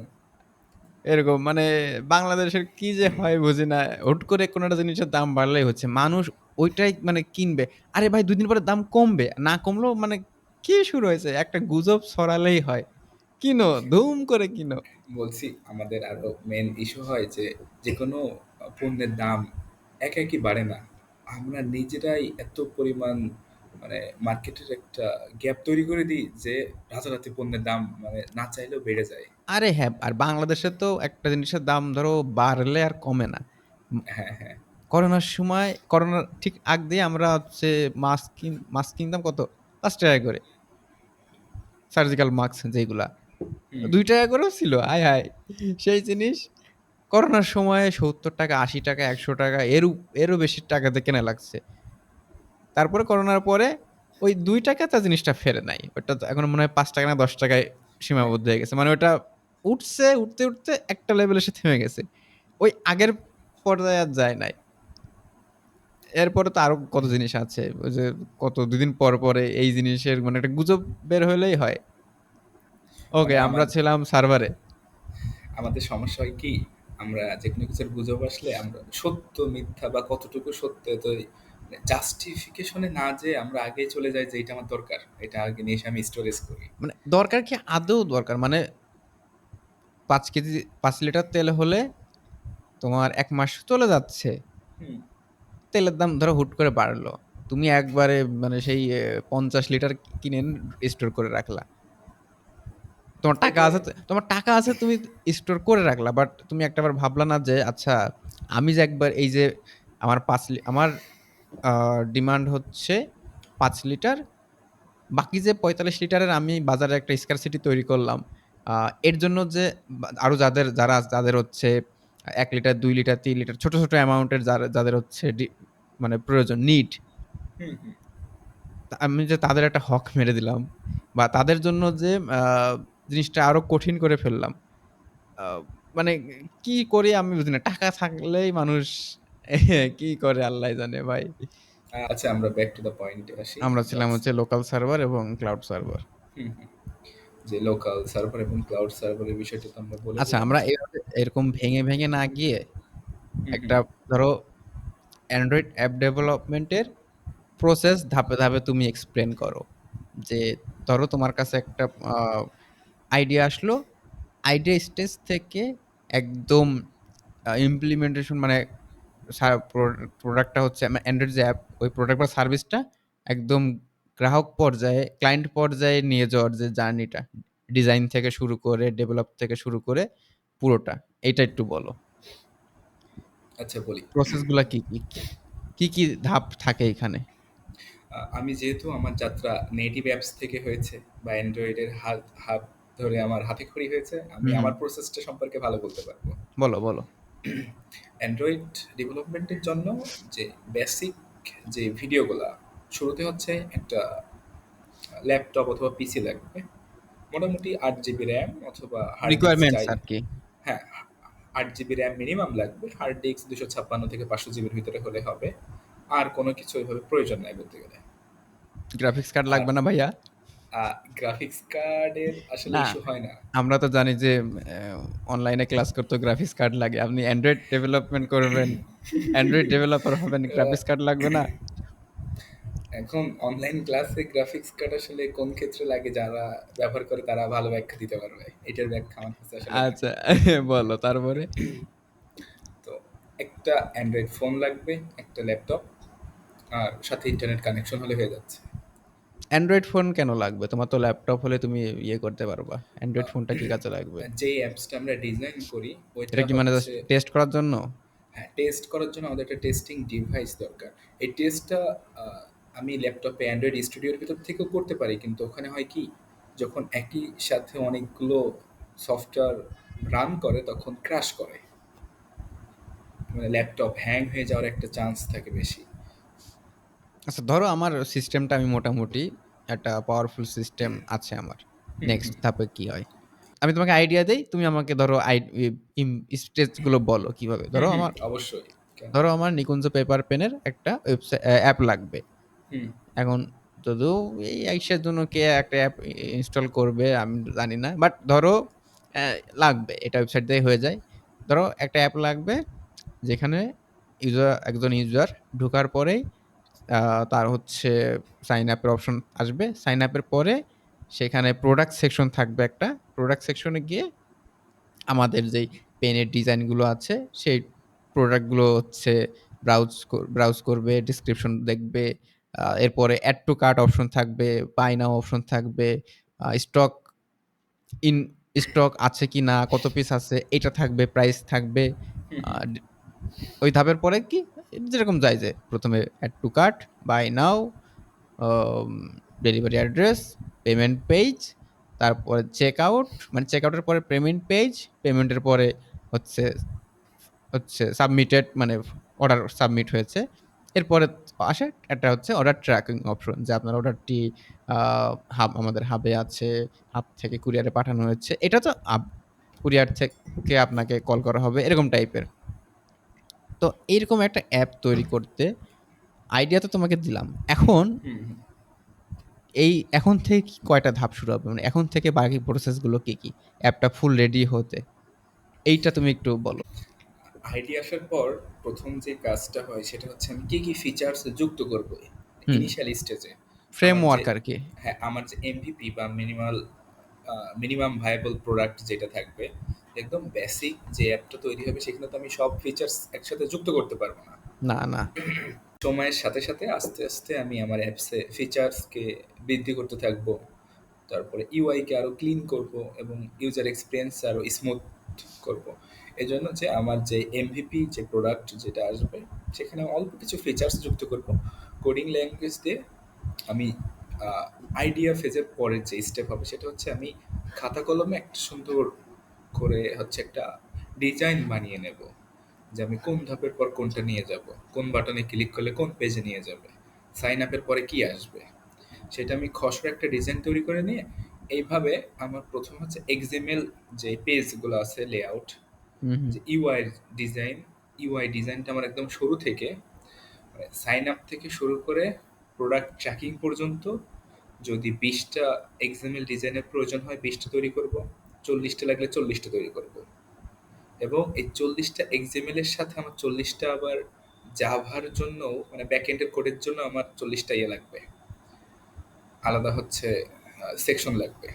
এরকম মানে বাংলাদেশের কি যে হয় বুঝি না। হুট করে কোনো একটা জিনিসের দাম বাড়লেই হচ্ছে। মানুষ ওইটাই মানে কিনবে। আরে ভাই ২ দিন পরে দাম কমবে। না কমলেও মানে কি শুরু হয়েছে? একটা গুজব ছড়ালেই হয়। কিনো, ধুম করে কিনো। বলছি আমাদের আরো মেন ইস্যু হয় যে যেকোনো পণ্যের দাম একাএকি বাড়ে না। আমরা নিজেরাই এত পরিমাণ মানে মার্কেটের একটা গ্যাপ তৈরি করে দিই যে রাতারাতি পণ্যের দাম মানে না চাইলেও বেড়ে যায়। আরে হ্যাঁ, আর বাংলাদেশে তো একটা জিনিসের দাম ধরো বাড়লে আর কমে না। উম হ্যাঁ, হ্যাঁ। করোনার সময় করোনার ঠিক আগ দিয়ে আমরা হচ্ছে মাস্ক কিনতাম কত? ৳৫ করে। সার্জিক্যাল মাস্ক যেইগুলা। হুম। ৳২ করেও ছিল। আয় হায়! সেই জিনিস করোনার সময় ৳৭০, ৳৮০, ৳১০০ এরও বেশি টাকাতে কেনা লাগছে। তারপরে করোনার পরে ওই ৳২ তে জিনিসটা ফেরে নাই। ওটা তো এখন মনে হয় ৳৫ না ৳১০ য় হ্যাঁ, সীমাবদ্ধ হয়ে গেছে। মানে ওটা উঠছে, উঠতে একটা লেভেলে এসে থেমে গেছে। ওই আগের পর্যায়ে আর যায় নাই। এরপরে তো আরো কত জিনিস আছে। ওই যে কত ২ দিন পরে এই জিনিসের মানে একটা গুজব বের হইলেই হয়। ওকে মানে আমরা ছিলাম সার্ভারে। আমাদের সমস্যা হয় কি আমরা যেকোনো কিছুর গুজব আসলে আমরা সত্য মিথ্যা বা কতটুকু সত্য তো জাস্টিফিকেশনে না যেয়ে আমরা আগেই চলে যাই যে এটা আমার দরকার, এটা আগে নিয়ে এসে আমি স্টোরেজ করি। মানে দরকার কি আদৌ দরকার? মানে ৫ কেজি ৫ লিটার তেল হলে তোমার ১ মাস চলে যাচ্ছে। হুম। তেলের দাম ধরো হুট করে বাড়লো। তুমি একবারে মানে সেই ৫০ লিটার কিনে স্টোর করে রাখলা। এতে তোমার টাকা আছে তুমি স্টোর করে রাখলা। বাট তুমি একটাবার ভাবলা না যে আচ্ছা আমি যে একবার এই যে আমার আ ডিমান্ড হচ্ছে ৫ লিটার। বাকি যে ৪৫ লিটারের আমি বাজারে একটা স্কারসিটি তৈরি করলাম। আ এর জন্য যে আরো যাদের হচ্ছে ১ লিটার, ২ লিটার, ৩ লিটার ছোট অ্যামাউন্ট এর যাদের হচ্ছে মানে প্রয়োজন নিড। হুম, হুম। আমি যে তাদের একটা হক মেরে দিলাম বা তাদের জন্য যে আ জিনিসটা আরো কঠিন করে ফেললাম। আ মানে কি করি আমি বুঝি না। টাকা থাকলেই মানুষ কি করে আল্লাহই জানে ভাই। আচ্ছা আমরা ব্যাক টু দ্য পয়েন্টে আসি। আমরা ছিলাম জাস্ট হচ্ছে লোকাল সার্ভার এবং ক্লাউড সার্ভার। হুম, হুম। যে লোকাল সার্ভার এবং ক্লাউড সার্ভারের বিষয়টা তো আমরা বলে আচ্ছা দিলাম আমরা যে এরকম ভেঙে না গিয়ে হুম, হুম। একটা ধরো অ্যান্ড্রয়েড অ্যাপ ডেভেলপমেন্ট এর প্রসেস ধাপে তুমি এক্সপ্লেইন করো। যে ধরো তোমার কাছে একটা আ আইডিয়া আসলো। আইডিয়া স্টেজ থেকে একদম ইমপ্লিমেন্টেশন মানে সা প্রো প্রোডাক্টটা হচ্ছে অ্যান্ড্রয়েড যে অ্যাপ, ওই প্রোডাক্ট বা সার্ভিসটা একদম গ্রাহক পর্যায়ে, ক্লায়েন্ট পর্যায়ে নিয়ে যাওয়ার যে জার্নিটা, ডিজাইন থেকে শুরু করে, ডেভেলপ থেকে শুরু করে পুরোটা। এইটা একটু বলো। আচ্ছা বলি। প্রসেস গুলা কি ধাপ থাকে এখানে? আমি যেহেতু আমার যাত্রা নেটিভ অ্যাপস থেকে হয়েছে বা অ্যান্ড্রয়েডের হাত হাত ধরে আমার হাতেখড়ি হয়েছে, আমি হুম, হুম। আমার প্রসেসটা সম্পর্কে ভালো বলতে পারবো। বলো। অ্যান্ড্রয়েড ডেভেলপমেন্টের জন্য যে বেসিক যে ভিডিওগুলা শুরুতে হচ্ছে একটা ল্যাপটপ অথবা পিসি লাগবে। মোটামুটি ৮ জিবি র্যাম অথবা হার্ড ডিস্ক রিকোয়ারমেন্টস চাই। আরকি। হ্যাঁ, ৮ জিবি র্যাম মিনিমাম লাগবে, হার্ড ডিস্ক ২৫৬ থেকে ৫০০ জিবির ভিতরে হলে হবে। আর কোনো কিছু ওইভাবে প্রয়োজন নাই বলতে গেলে। গ্রাফিক্স কার্ড আর লাগবে না ভাইয়া? গ্রাফিক্স কার্ডের আসলে না, ইস্যু হয় না। আমরা তো জানি যে অনলাইনে ক্লাস করতেও গ্রাফিক্স কার্ড লাগে। আপনি অ্যান্ড্রয়েড ডেভেলপমেন্ট করবেন, অ্যান্ড্রয়েড ডেভেলপার হবেন, আহ, গ্রাফিক্স কার্ড লাগবে না? এখন অনলাইন ক্লাসে গ্রাফিক্স কার্ড আসলে কোন ক্ষেত্রে লাগে, যারা ব্যবহার করে তারা ভালো ব্যাখ্যা দিতে পারবে। এটার ব্যাখ্যা আমার কাছে আসলে নাই। আচ্ছা, বলো তারপরে? তো একটা অ্যান্ড্রয়েড ফোন লাগবে, একটা ল্যাপটপ, আর সাথে ইন্টারনেট কানেকশন হলে হয়ে যাচ্ছে। অ্যান্ড্রয়েড ফোন কেন লাগবে? তোমার তো ল্যাপটপ হলে তুমি ইয়ে করতে পারবা। অ্যান্ড্রয়েড আহ, ফোনটা কি কাজে লাগবে? যে অ্যাপসটা আমরা ডিজাইন করি ওইটা এটা কি মানে জাস্ট হচ্ছে, টেস্ট করার জন্য? হ্যাঁ, টেস্ট করার জন্য আমাদের একটা টেস্টিং ডিভাইস দরকার। এই টেস্টটা আমি ল্যাপটপে অ্যান্ড্রয়েড স্টুডিওর ভিতর থেকেও করতে পারি, কিন্তু ওখানে হয় কি, যখন একই সাথে অনেকগুলো সফটওয়্যার রান করে তখন ক্র্যাশ করে, মানে ল্যাপটপ হ্যাং হয়ে যাওয়ার একটা চান্স থাকে বেশি। আচ্ছা, ধরো আমার সিস্টেমটা আমি মোটামুটি একটা পাওয়ারফুল সিস্টেম আছে আমার। নেক্সট ধাপে কি হয়? আমি তোমাকে আইডিয়া দেই, তুমি আমাকে ধরো স্টেজগুলো বলো কিভাবে। হুম হুম, অবশ্যই। কেন? ধরো আমার নিকুঞ্জ পেপার পেনের একটা অ্যাপ লাগবে। হুম এখন যদিও এই আইসার জন্য কে একটা অ্যাপ ইনস্টল করবে আমি জানি না, বাট ধরো আহ, লাগবে, এটা ওয়েবসাইট দিয়ে হয়ে যায়। ধরো একটা অ্যাপ লাগবে যেখানে একজন ইউজার ঢোকার পরেই তার হচ্ছে সাইন আপের অপশন আসবে। সাইন আপের পরে সেখানে প্রোডাক্ট সেকশন থাকবে একটা। প্রোডাক্ট সেকশনে গিয়ে আমাদের যেই পেনের ডিজাইনগুলো আছে সেই প্রোডাক্টগুলো হচ্ছে ব্রাউজ করবে, ডিসক্রিপশন দেখবে। এরপরে অ্যাড টু কার্ট অপশন থাকবে, বাই নাও অপশন থাকবে, স্টক ইন স্টক আছে কি না, কত পিস আছে এটা থাকবে, প্রাইস থাকবে। আহ, ওই ধাপের পরে কি যেরকম যায় যে প্রথমে add to cart, buy now, delivery address, payment page, তারপরে চেক আউট, মানে চেক আউটের পরে পেমেন্ট পেজ, পেমেন্টের পরে হচ্ছে হচ্ছে সাবমিটেড, মানে অর্ডার সাবমিট হয়েছে। এরপরে আসে একটা হচ্ছে অর্ডার ট্র্যাকিং অপশন, যে আপনার অর্ডারটি হাব আমাদের হাবে আছে, হাব থেকে কুরিয়ারে পাঠানো হয়েছে। এটা তো কুরিয়ার থেকে আপনাকে কল করা হবে এরকম টাইপের। তো এইরকম একটা অ্যাপ তৈরি করতে আইডিয়া তো তোমাকে দিলাম। এখন হুম হুম। এখন থেকে কি কয়টা ধাপ শুরু হবে, মানে এখন থেকে বাকি প্রসেসগুলো কি কি অ্যাপটা ফুল রেডি হতে, এইটা তুমি একটু বলো। আইডিয়া আসার পর প্রথম যে কাজটা হয় সেটা হচ্ছে আমি কি কি ফিচার্স যুক্ত করব হুম, ইনিশিয়াল স্টেজে। আমার যে, ফ্রেমওয়ার্ক আর কি। হ্যাঁ, আমার যে এমভিপি বা মিনিমাম ভায়াবল প্রোডাক্ট যেটা থাকবে, একদম বেসিক যে অ্যাপটা তৈরি হবে সেখানে তো আমি সব ফিচার্স একসাথে যুক্ত করতে পারবো না। না না। সময়ের সাথে সাথে আস্তে আস্তে আমি আমার অ্যাপসে ফিচার্সকে বৃদ্ধি করতে থাকবো। তারপরে ইউআইকে আরো ক্লিন করব এবং ইউজার এক্সপিরিয়েন্স আরো স্মুথ করব। এজন্য যে আমার যে এমভিপি যে প্রোডাক্ট যেটা আসবে সেখানে অল্প কিছু ফিচার্স যুক্ত করব কোডিং ল্যাঙ্গুয়েজ দিয়ে। আমি আইডিয়া ফেজের পরের যে স্টেপ হবে সেটা হচ্ছে আমি খাতা কলমে একটা সুন্দর করে হচ্ছে একটা ডিজাইন বানিয়ে নেব, যে আমি কোন ধাপের পর কোনটা নিয়ে যাব, কোন বাটনে ক্লিক করলে কোন পেজে নিয়ে যাবে, সাইন আপের পরে কি আসবে, সেটা আমি খসড়া একটা ডিজাইন তৈরি করে নিয়ে এইভাবে আমার প্রথম হচ্ছে এক্সএমএল যে পেজগুলো আছে লেআউট, হুম হুম। যে ডিজাইন, ইউআই ডিজাইনটা আমার একদম শুরু থেকে মানে সাইন আপ থেকে শুরু করে প্রোডাক্ট ট্র্যাকিং পর্যন্ত, যদি 20টা এক্সএমএল ডিজাইনের প্রয়োজন হয় 20টা তৈরি করব, 40টা লাগলে 40টা তৈরি করব। এবং এই 40টা এক্সএমএল এর সাথে আমার 40টা আবার জাভার জন্য, মানে ব্যাকএন্ডের কোডের জন্য আমার 40টা ইয়ে লাগবে, আলাদা হচ্ছে সেকশন লাগবে।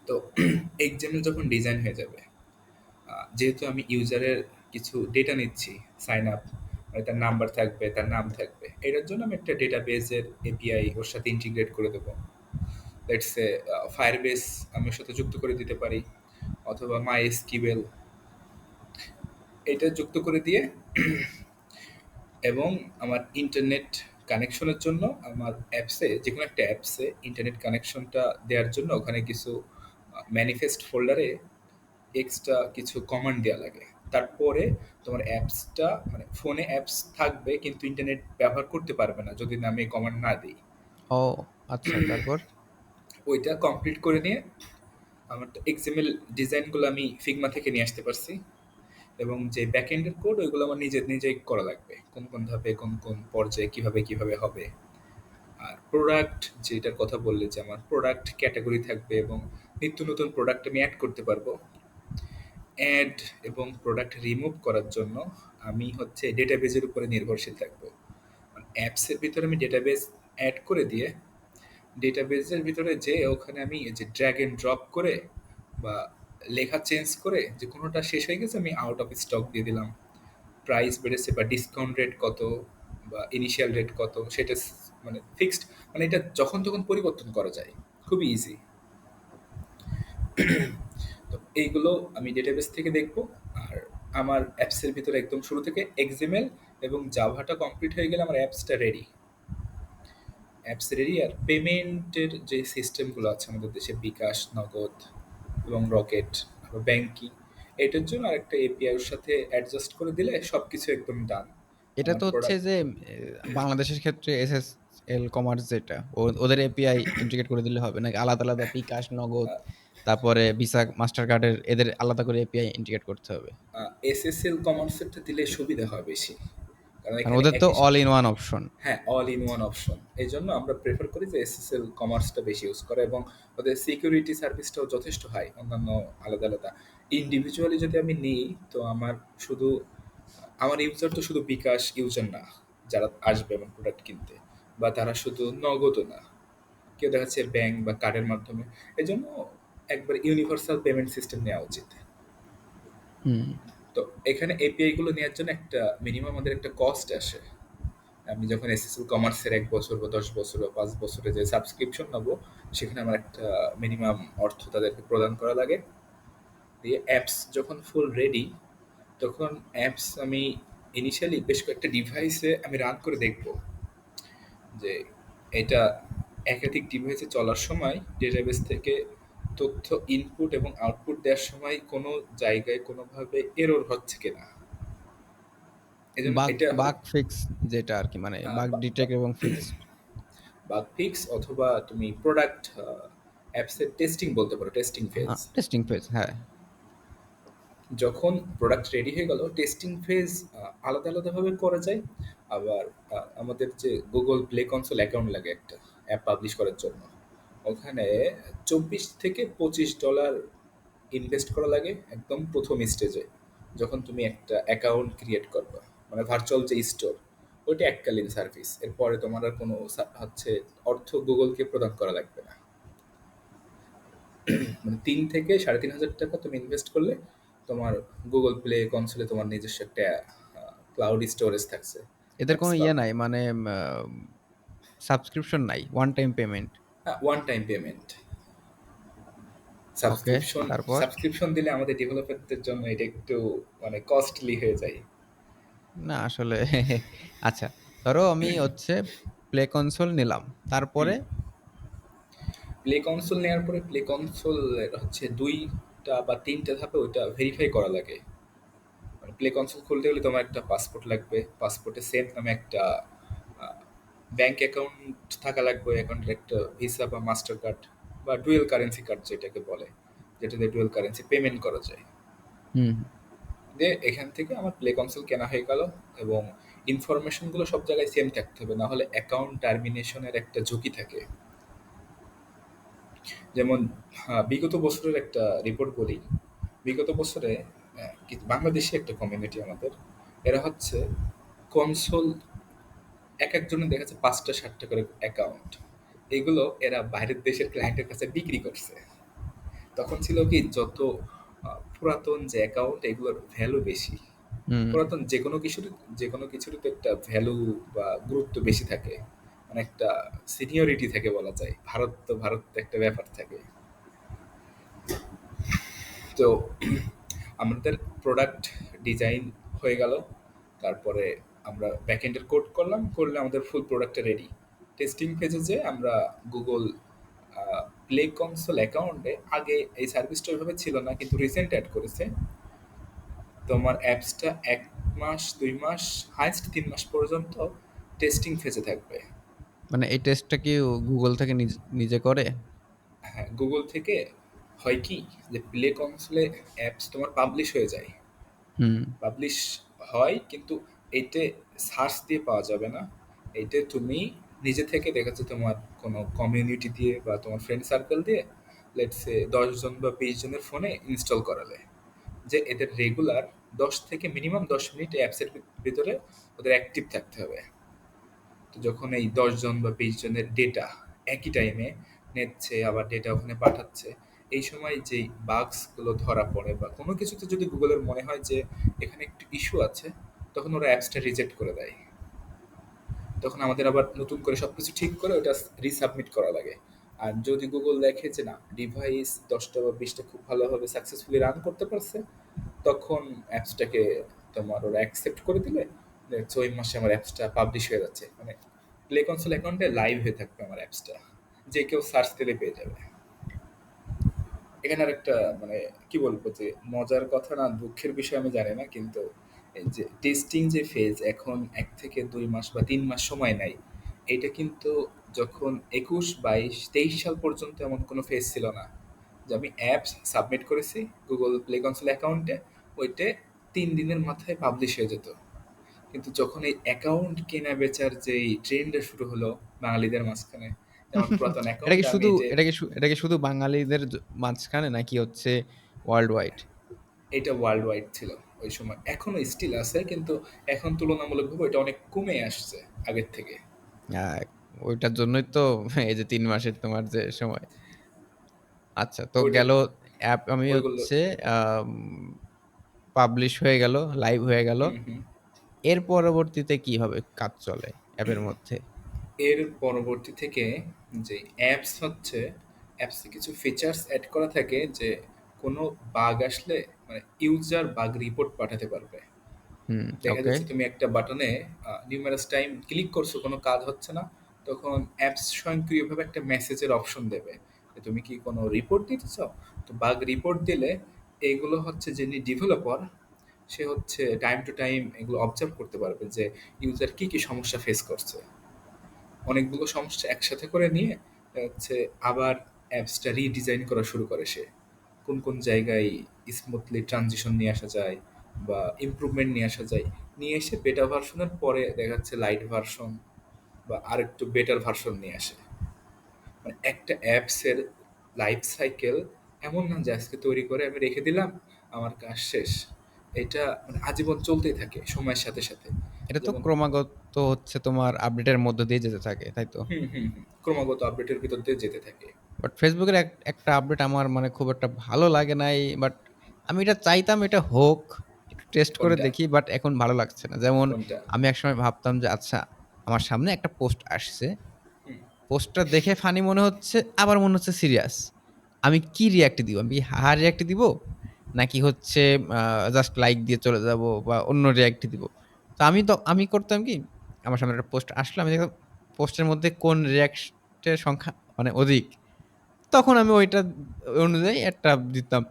তো এক্সএমএল যখন ডিজাইন হয়ে যাবে, যেহেতু আমি ইউজারের কিছু ডেটা নিচ্ছি, সাইন আপ, মানে তার নাম্বার থাকবে, তার নাম থাকবে, এটার জন্য আমি একটা ডেটাবেজের এপিআই ওর সাথে ইন্টিগ্রেট করে দেবো। লেটস সে ফায়ারবেস আমি ওর সাথে যুক্ত করে দিতে পারি, অথবা মাই এসকিউএল, এটা যুক্ত করে দিয়ে এবং আমার ইন্টারনেট কানেকশনের জন্য আমার অ্যাপসে, যে কোনো একটা অ্যাপসে ইন্টারনেট কানেকশনটা দেওয়ার জন্য ওখানে কিছু ম্যানিফেস্ট ফোল্ডারে এক্সট্রা কিছু কমান্ড দেওয়া লাগে। তারপরে তোমার অ্যাপসটা, মানে ফোনে অ্যাপস থাকবে কিন্তু ইন্টারনেট ব্যবহার করতে পারবে না যদি না আমি কমান্ড না দিই। ও আচ্ছা, তারপর? ওইটা কমপ্লিট করে নিয়ে আমার তো এক্সএমএল ডিজাইনগুলো আমি ফিগমা থেকে নিয়ে আসতে পারছি, এবং যে ব্যাকএন্ডের কোড ওইগুলো আমার নিজেই করা লাগবে, কোন কোন ধাপে কোন কোন পর্যায়ে কিভাবে কিভাবে হবে। আর প্রোডাক্ট যেটার কথা বললে যে আমার প্রোডাক্ট ক্যাটাগরি থাকবে এবং নিত্য নতুন প্রোডাক্ট আমি অ্যাড করতে পারবো। অ্যাড এবং প্রোডাক্ট রিমুভ করার জন্য আমি হচ্ছে ডেটাবেজের উপরে নির্ভরশীল থাকবো। অ্যাপসের ভিতরে আমি ডেটাবেজ অ্যাড করে দিয়ে ডেটাবেজের ভিতরে যে ওখানে আমি এই যে ড্র্যাগ এন্ড ড্রপ করে বা লেখা চেঞ্জ করে যে কোনোটা শেষ হয়ে গেছে আমি আউট অফ স্টক দিয়ে দিলাম, প্রাইস বেড়েছে বা ডিসকাউন্ট রেট কত বা ইনিশিয়াল রেট কত সেটা মানে ফিক্সড, মানে এটা যখন তখন পরিবর্তন করা যায়, খুবই ইজি। তো এইগুলো আমি ডেটাবেস থেকে দেখবো। আর আমার অ্যাপসের ভিতরে একদম শুরু থেকে এক্সএমএল এবং জাভাটা কমপ্লিট হয়ে গেলে আমার অ্যাপসটা রেডি। অ্যাপস রেডি আর পেমেন্টের যে সিস্টেমগুলো আছে আমাদের দেশে বিকাশ, নগদ এবং রকেট বা ব্যাংকিং, এটার জন্য আরেকটা এপিআইয়ের সাথে অ্যাডজাস্ট করে দিলে সব কিছু একদম ডান। এটা আমার তো হচ্ছে প্রোডাক্ট যে বাংলাদেশের ক্ষেত্রে এসএসএল কমার্স যেটা ওদের এপিআই ইন্টিগ্রেট করে দিলে হবে নাকি আলাদা আলাদা বিকাশ নগদ তারপরে ভিসা মাস্টার কার্ডের এদের আলাদা করে এপিআই ইন্টিগ্রেট করতে হবে? এসএসএল কমার্সেরটা দিলে সুবিধা হয় বেশি, কারণ কারণ এখানে ওদের তো একই অল সাথে ইন ওয়ান অপশন। হ্যাঁ অল ইন ওয়ান অপশন। এই জন্য আমরা প্রেফার করি যে এসএসএল কমার্সটা বেশি ইউজ করা, এবং ওদের সিকিউরিটি সার্ভিসটাও যথেষ্ট হাই অন্যান্য আলাদা আলাদা। ইন্ডিভিজুয়ালি যদি আমি নিই তো আমার শুধু আমার ইউজার তো শুধু বিকাশ ইউজার না যারা আসবে আমার প্রোডাক্ট কিনতে, বা তারা শুধু নগদও না, কেউ দেখা যাচ্ছে ব্যাংক বা কার্ডের মাধ্যমে। এই জন্য একবার ইউনিভার্সাল পেমেন্ট সিস্টেম নেওয়া উচিত। হুম। তো এখানে এপিআই গুলো নেওয়ার জন্য একটা মিনিমাম আমাদের একটা কস্ট আসে। আমি যখন এসএসএল কমার্সের ১ বছর বা ১০ বছর বা ৫ বছরে যে সাবস্ক্রিপশন নেবো, সেখানে আমার একটা মিনিমাম অর্থ তাদেরকে প্রদান করা লাগে। দিয়ে অ্যাপস যখন ফুল রেডি, তখন অ্যাপস আমি ইনিশিয়ালি বেশ কয়েকটা ডিভাইসে আমি রান করে দেখব যে এটা একাধিক ডিভাইসে চলার সময় ডেটাবেস থেকে তথ্য ইনপুট এবং আউটপুট দেওয়ার সময় কোনো জায়গায় কোনোভাবে এরর হচ্ছে কিনা। এজন্য বাগ এটা বাগ ফিক্স যেটা আর কি মানে বাগ ডিটেক্ট এবং ফিক্স। বাগ ফিক্স অথবা তুমি প্রোডাক্ট অ্যাপসের টেস্টিং বলতে পারো, টেস্টিং ফেজ। টেস্টিং ফেজ, হ্যাঁ। যখন প্রোডাক্ট রেডি হয়ে গেল, টেস্টিং ফেজ আলাদা আলাদাভাবে করা যায়। আবার আমাদের যে গুগল প্লে কনসোল অ্যাকাউন্ট লাগে একটা অ্যাপ পাবলিশ করার জন্য, ওখানে $২৪ থেকে $২৫ ইনভেস্ট করা লাগে একদম প্রথম স্টেজে, যখন তুমি একটা অ্যাকাউন্ট ক্রিয়েট করবা, মানে ভার্চুয়াল যে স্টোর, ওইটা এককালীন সার্ভিস। এরপরে তোমার আর কোনো হচ্ছে অর্থ গুগলকে প্রদান করা লাগবে না। মানে ৩ থেকে ৩.৫ হাজার টাকা তুমি ইনভেস্ট করলে তোমার গুগল প্লে কনসোলে তোমার নিজস্ব একটা ক্লাউড স্টোরেজ থাকছে, এদের অ্যাপস কোনো ইয়ে পাবে। নাই মানে সাবস্ক্রিপশন নাই, ওয়ান টাইম পেমেন্ট? হ্যাঁ, ওয়ান টাইম পেমেন্ট। ওকে, সাবস্ক্রিপশন তারপর? সাবস্ক্রিপশন দিলে আমাদের ডেভেলপারদের জন্য এটা একটু মানে কস্টলি হয়ে যায়। না আসলে আচ্ছা, ধরো আমি হচ্ছে প্লে কনসোল নিলাম, তারপরে? প্লে কনসোল নেওয়ার পরে প্লে কনসোল হচ্ছে ২টা বা ৩টা ধাপে ওইটা ভেরিফাই করা লাগে। মানে প্লে কনসোল খুলতে গেলে তোমার একটা পাসপোর্ট লাগবে, পাসপোর্টে সেভ নামে একটা ব্যাংক অ্যাকাউন্ট থাকা লাগবে, অ্যাকাউন্টের একটা ভিসা বা মাস্টার কার্ড বা ডুয়েল কারেন্সি কার্ড যেটাকে বলে, যেটাতে ডুয়েল কারেন্সি পেমেন্ট করা যায়। হুম। দিয়ে এখান থেকে আমার প্লে কনসোল কেনা হয়ে গেল, এবং ইনফরমেশনগুলো সব জায়গায় সেম থাকতে হবে, না হলে অ্যাকাউন্ট টার্মিনেশনের একটা ঝুঁকি থাকে। যেমন বিগত বছরের একটা রিপোর্ট বলি। বিগত বছরে বাংলাদেশি একটা কমিউনিটি আমাদের, এরা হচ্ছে কনসোল এক একজনের দেখা যাচ্ছে ৫টা ৭টা করে অ্যাকাউন্ট, এগুলো এরা বাইরের দেশের ক্লায়েন্টের কাছে বিক্রি করছে। তখন ছিল কি যত পুরাতন যে অ্যাকাউন্ট এগুলোর ভ্যালু বেশি। হুম। পুরাতন যে কোনো কিছুরই তো একটা ভ্যালু বা গুরুত্ব বেশি থাকে, মানে একটা সিনিয়রিটি থাকে বলা যায়। ভারত তো ভারত একটা ব্যাপার থাকে। তো আমাদের প্রোডাক্ট ডিজাইন হয়ে গেল, তারপরে আমরা ব্যাকএন্ডের কোড করলাম, করলে আমাদের ফুল প্রোডাক্টটা রেডি। টেস্টিং ফেজে যে আমরা গুগল প্লে কনসোল অ্যাকাউন্টে আগে এই সার্ভিসটা ওইভাবে ছিল না, কিন্তু রিসেন্ট অ্যাড করেছে। তোমার অ্যাপসটা ১ মাস ২ মাস হাইস্ট ৩ মাস পর্যন্ত টেস্টিং ফেজে থাকবে। মানে এই টেস্টটা কি গুগল থেকে নিজে করে? হ্যাঁ, গুগল থেকে হয় কি যে প্লে কনসোলে অ্যাপস তোমার পাবলিশ হয়ে যায়, হুম। পাবলিশ হয়, কিন্তু এতে সার্চ দিয়ে পাওয়া যাবে না। এইটা তুমি নিজে থেকে দেখা যাচ্ছে তোমার কোনো কমিউনিটি দিয়ে বা তোমার ফ্রেন্ড সার্কেল দিয়ে লেটস সে 10 জন বা 20 জনের ফোনে ইনস্টল করালে, যে এদের রেগুলার 10 থেকে মিনিমাম 10 মিনিট অ্যাপসের ভিতরে ওদের অ্যাক্টিভ থাকতে হবে। তো যখন এই 10 জন বা 20 জনের ডেটা একই টাইমে নিচ্ছে, আবার ডেটা ওখানে পাঠাচ্ছে, এই সময় যেই বাগসগুলো ধরা পড়ে বা কোনো কিছুতে যদি গুগলের মনে হয় যে এখানে একটু ইস্যু আছে, তখন ওরা অ্যাপসটা রিজেক্ট করে দেয়। তখন আমাদের আবার নতুন করে সব কিছু ঠিক করে ওটা রিসাবমিট করা লাগে। আর যদি গুগল দেখে যে না, ডিভাইস 10টা বা 20টা খুব ভালোভাবে সাকসেসফুলি রান করতে পারছে, তখন অ্যাপসটাকে তোমার ওরা অ্যাকসেপ্ট করে দিলে দেখছো ওই মাসে আমার অ্যাপসটা পাবলিশ হয়ে যাচ্ছে, মানে প্লে কনসোল অ্যাকাউন্টে লাইভ হয়ে থাকবে আমার অ্যাপসটা, যে কেউ সার্চ দিলে পেয়ে যাবে। এখানে আর একটা মানে কি বলবো, যে মজার কথা না দুঃখের বিষয় আমি জানি না, কিন্তু এই যে টেস্টিং যে ফেজ এখন 1 থেকে 2 মাস বা 3 মাস সময় নেয়, এটা কিন্তু যখন 21, 22, 23 সাল পর্যন্ত এমন কোনো ফেজ ছিল না যে আমি অ্যাপস সাবমিট করেছি গুগল প্লে কনসোল অ্যাকাউন্টে, ওইটা 3 দিনের মাথায় পাবলিশ হয়ে যেত। কিন্তু যখন এই অ্যাকাউন্ট কেনা বেচার যে ট্রেন্ডটা শুরু হলো বাঙালিদের মাঝখানে, আমার পুরাতন এটা অ্যাকাউন্ট কি আমি শুধু এই যে, এটা কি শুধু বাঙালিদের মাঝখানে নাকি হচ্ছে ওয়ার্ল্ড ওয়াইড? এটা ওয়ার্ল্ড ওয়াইড ছিল ওই সময়, এখনো স্টিল আছে, কিন্তু এখন তুলনামূলকভাবে এটা অনেক কমে আসছে আগের থেকে। আহ, ওইটার জন্যই তো এই যে 3 মাসের তোমার যে সময়। আচ্ছা, তো ওইটা গেল অ্যাপ আমি ওইগুলো। হচ্ছে পাবলিশ হয়ে গেল, লাইভ হয়ে গেল। হুম হুম। এর পরবর্তীতে কিভাবে কাজ চলে অ্যাপের মধ্যে? এর পরবর্তী থেকে যে অ্যাপস হচ্ছে, অ্যাপসে কিছু ফিচার্স অ্যাড করা থাকে যে কোনো বাগ আসলে মানে ইউজার বাগ রিপোর্ট পাঠাতে পারবে। হুম, দেখা ওকে। যাচ্ছে তুমি একটা বাটনে নিউমারাস টাইম ক্লিক করছো, কোনো কাজ হচ্ছে না, তখন অ্যাপস স্বয়ংক্রিয়ভাবে একটা মেসেজের অপশন দেবে যে তুমি কি কোনো রিপোর্ট দিতে চাও। তো বাগ রিপোর্ট দিলে এইগুলো হচ্ছে যিনি ডেভেলপার, সে হচ্ছে টাইম টু টাইম এগুলো অবজার্ভ করতে পারবে যে ইউজার কি কি সমস্যা ফেস করছে। অনেকগুলো সমস্যা একসাথে করে নিয়ে হচ্ছে আবার অ্যাপসটা রিডিজাইন করা শুরু করে সে, কোন কোন জায়গায় স্মুথলি ট্রানজিশন নিয়ে আসা যায় বা ইমপ্রুভমেন্ট নিয়ে আসা যায়, নিয়ে এসে বেটা ভার্সনের পরে দেখা যাচ্ছে লাইট ভার্সন বা আরেকটু বেটার ভার্সন নিয়ে আসে। মানে একটা অ্যাপসের লাইফ সাইকেল এমন না যে আজকে তৈরি করে আমি রেখে দিলাম, আমার কাজ শেষ। এটা মানে আজীবন চলতেই থাকে সময়ের সাথে সাথে। এটা তো যেমন ক্রমাগত হচ্ছে তোমার আপডেটের মধ্যে দিয়ে যেতে থাকে, তাই তো? হুম হুম হুম, ক্রমাগত আপডেটের ভিতর দিয়ে যেতে থাকে। বাট ফেসবুকের একটা আপডেট আমার মানে খুব একটা ভালো লাগে নাই। বাট আমি এটা চাইতাম এটা হোক, একটু টেস্ট করে কোনটা? দেখি, বাট এখন ভালো লাগছে না। যেমন কোনটা? আমি একসময় ভাবতাম যে আচ্ছা, আমার সামনে একটা পোস্ট আসছে, হুম, পোস্টটা দেখে ফানি মনে হচ্ছে, আবার মনে হচ্ছে সিরিয়াস। আমি কি রিঅ্যাক্ট দিব? আমি কি হা-হা রিঅ্যাক্ট দিব? নাকি হচ্ছে জাস্ট লাইক দিয়ে চলে যাব বা অন্য রিঅ্যাক্ট দিব? তো আমি করতাম কি? আমার সামনে একটা পোস্ট আসলো, আমি দেখলাম পোস্টের মধ্যে কোন রিঅ্যাক্টের সংখ্যা মানে অধিক, তখন আমি ওইটা অনুযায়ী একটা দিতাম।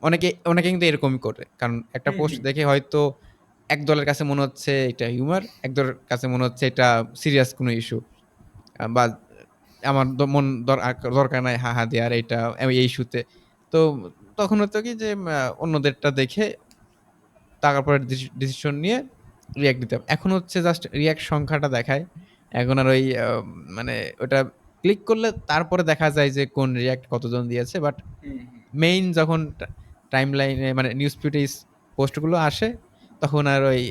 অনেকে কিন্তু এরকমই করে। কারণ একটা হুম, পোস্ট হুম, দেখে হয়তো এক দলের কাছে মনে হচ্ছে এটা হিউমার, এক দলের কাছে মনে হচ্ছে এটা সিরিয়াস কোনো ইস্যু। বা আমার মন দরকার নাই হা, হা দেওয়ার এইটা এই ইস্যুতে। তো তখন হতো কি যে অন্যদেরটা দেখে তারপরে ডিসিশন নিয়ে রিঅ্যাক্ট দিতাম। এখন হচ্ছে জাস্ট রিঅ্যাক্ট সংখ্যাটা দেখায়। এখন আর ওই মানে ওটা ক্লিক করলে তারপরে দেখা যায় যে কোন রিঅ্যাক্ট কতজন দিয়েছে। বাট হুম, হুম, মেইন যখন টাইমলাইনে মানে নিউজ ফিডে পোস্টগুলো আসে, তখন আর ওই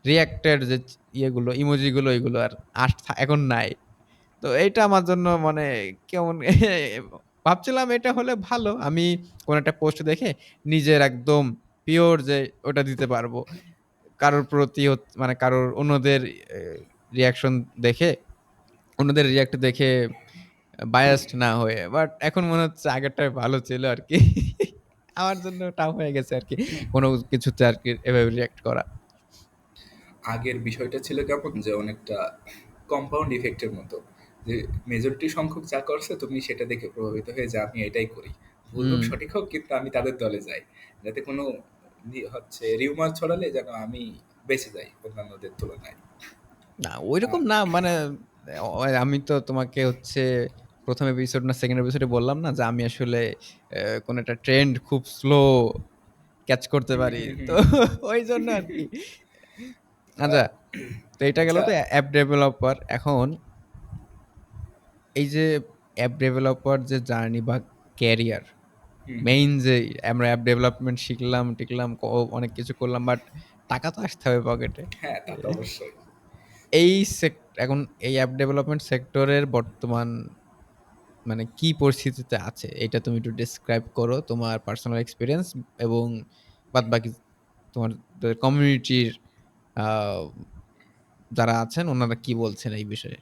রিঅ্যাক্টের যে ইয়েগুলো, ইমোজিগুলো এগুলো আর এখন নাই। তো এইটা আমার জন্য মানে কেমন ভাবছিলাম এটা হলে ভালো। আমি কোন একটা পোস্ট দেখে নিজের একদম পিওর যে ওটা দিতে পারবো। কারোর প্রতি মানে কারোর অন্যদের এ রিঅ্যাকশন দেখে, অন্যদের রিঅ্যাক্ট দেখে বায়াসড না হয়ে। বাট এখন মনে হচ্ছে আগেরটাই ভালো ছিল আরকি। আমার জন্য টাফ হয়ে গেছে আরকি। হুম। কোন কিছুতে আরকি এভাবে রিঅ্যাক্ট করা। আগের বিষয়টা ছিল কেমন যে অনেকটা কম্পাউন্ড ইফেক্টের মতো, যে মেজরিটি সংখ্যক যা করছে তুমি সেটা দেখে প্রভাবিত হয়ে যে আমি এটাই করি, ভুল হোক হুম। সঠিক হোক, কিন্তু আমি তাদের দলে যাই, যাতে কোনো হচ্ছে রিউমার ছড়ালে যেন আমি বেঁচে যাই অন্যান্যদের তুলনায়। না ঐরকম আহ, না মানে আমি তো তোমাকে হচ্ছে ১ম এপিসোড না 2nd এপিসোডে বললাম না যে আমি আসলে কোন একটা ট্রেন্ড খুব স্লো ক্যাচ করতে হুম পারি। হুম তো হুম। ঐজন্য আরকি। আহ, আচ্ছা, তো এটা গেল আচ্ছা। তো অ্যাপ ডেভেলপার। এখন এই যে অ্যাপ ডেভেলপার যে জার্নি বা ক্যারিয়ার, হুম, হুম। মেইন যে আমরা অ্যাপ ডেভেলপমেন্ট শিখলাম-টিখলাম, অনেক কিছু করলাম বাট টাকা তো আসতে হবে পকেটে। হ্যাঁ, তা তো অবশ্যই। এই এখন এই অ্যাপ ডেভেলপমেন্ট সেক্টরের বর্তমান মানে কি পরিস্থিতিতে আছে? এটা তুমি একটু ডেসক্রাইব করো তোমার পার্সোনাল এক্সপেরিয়েন্স এবং বাদবাকি তোমাদের কমিউনিটির আ যারা আছেন উনারা কি বলছেন এই বিষয়ে?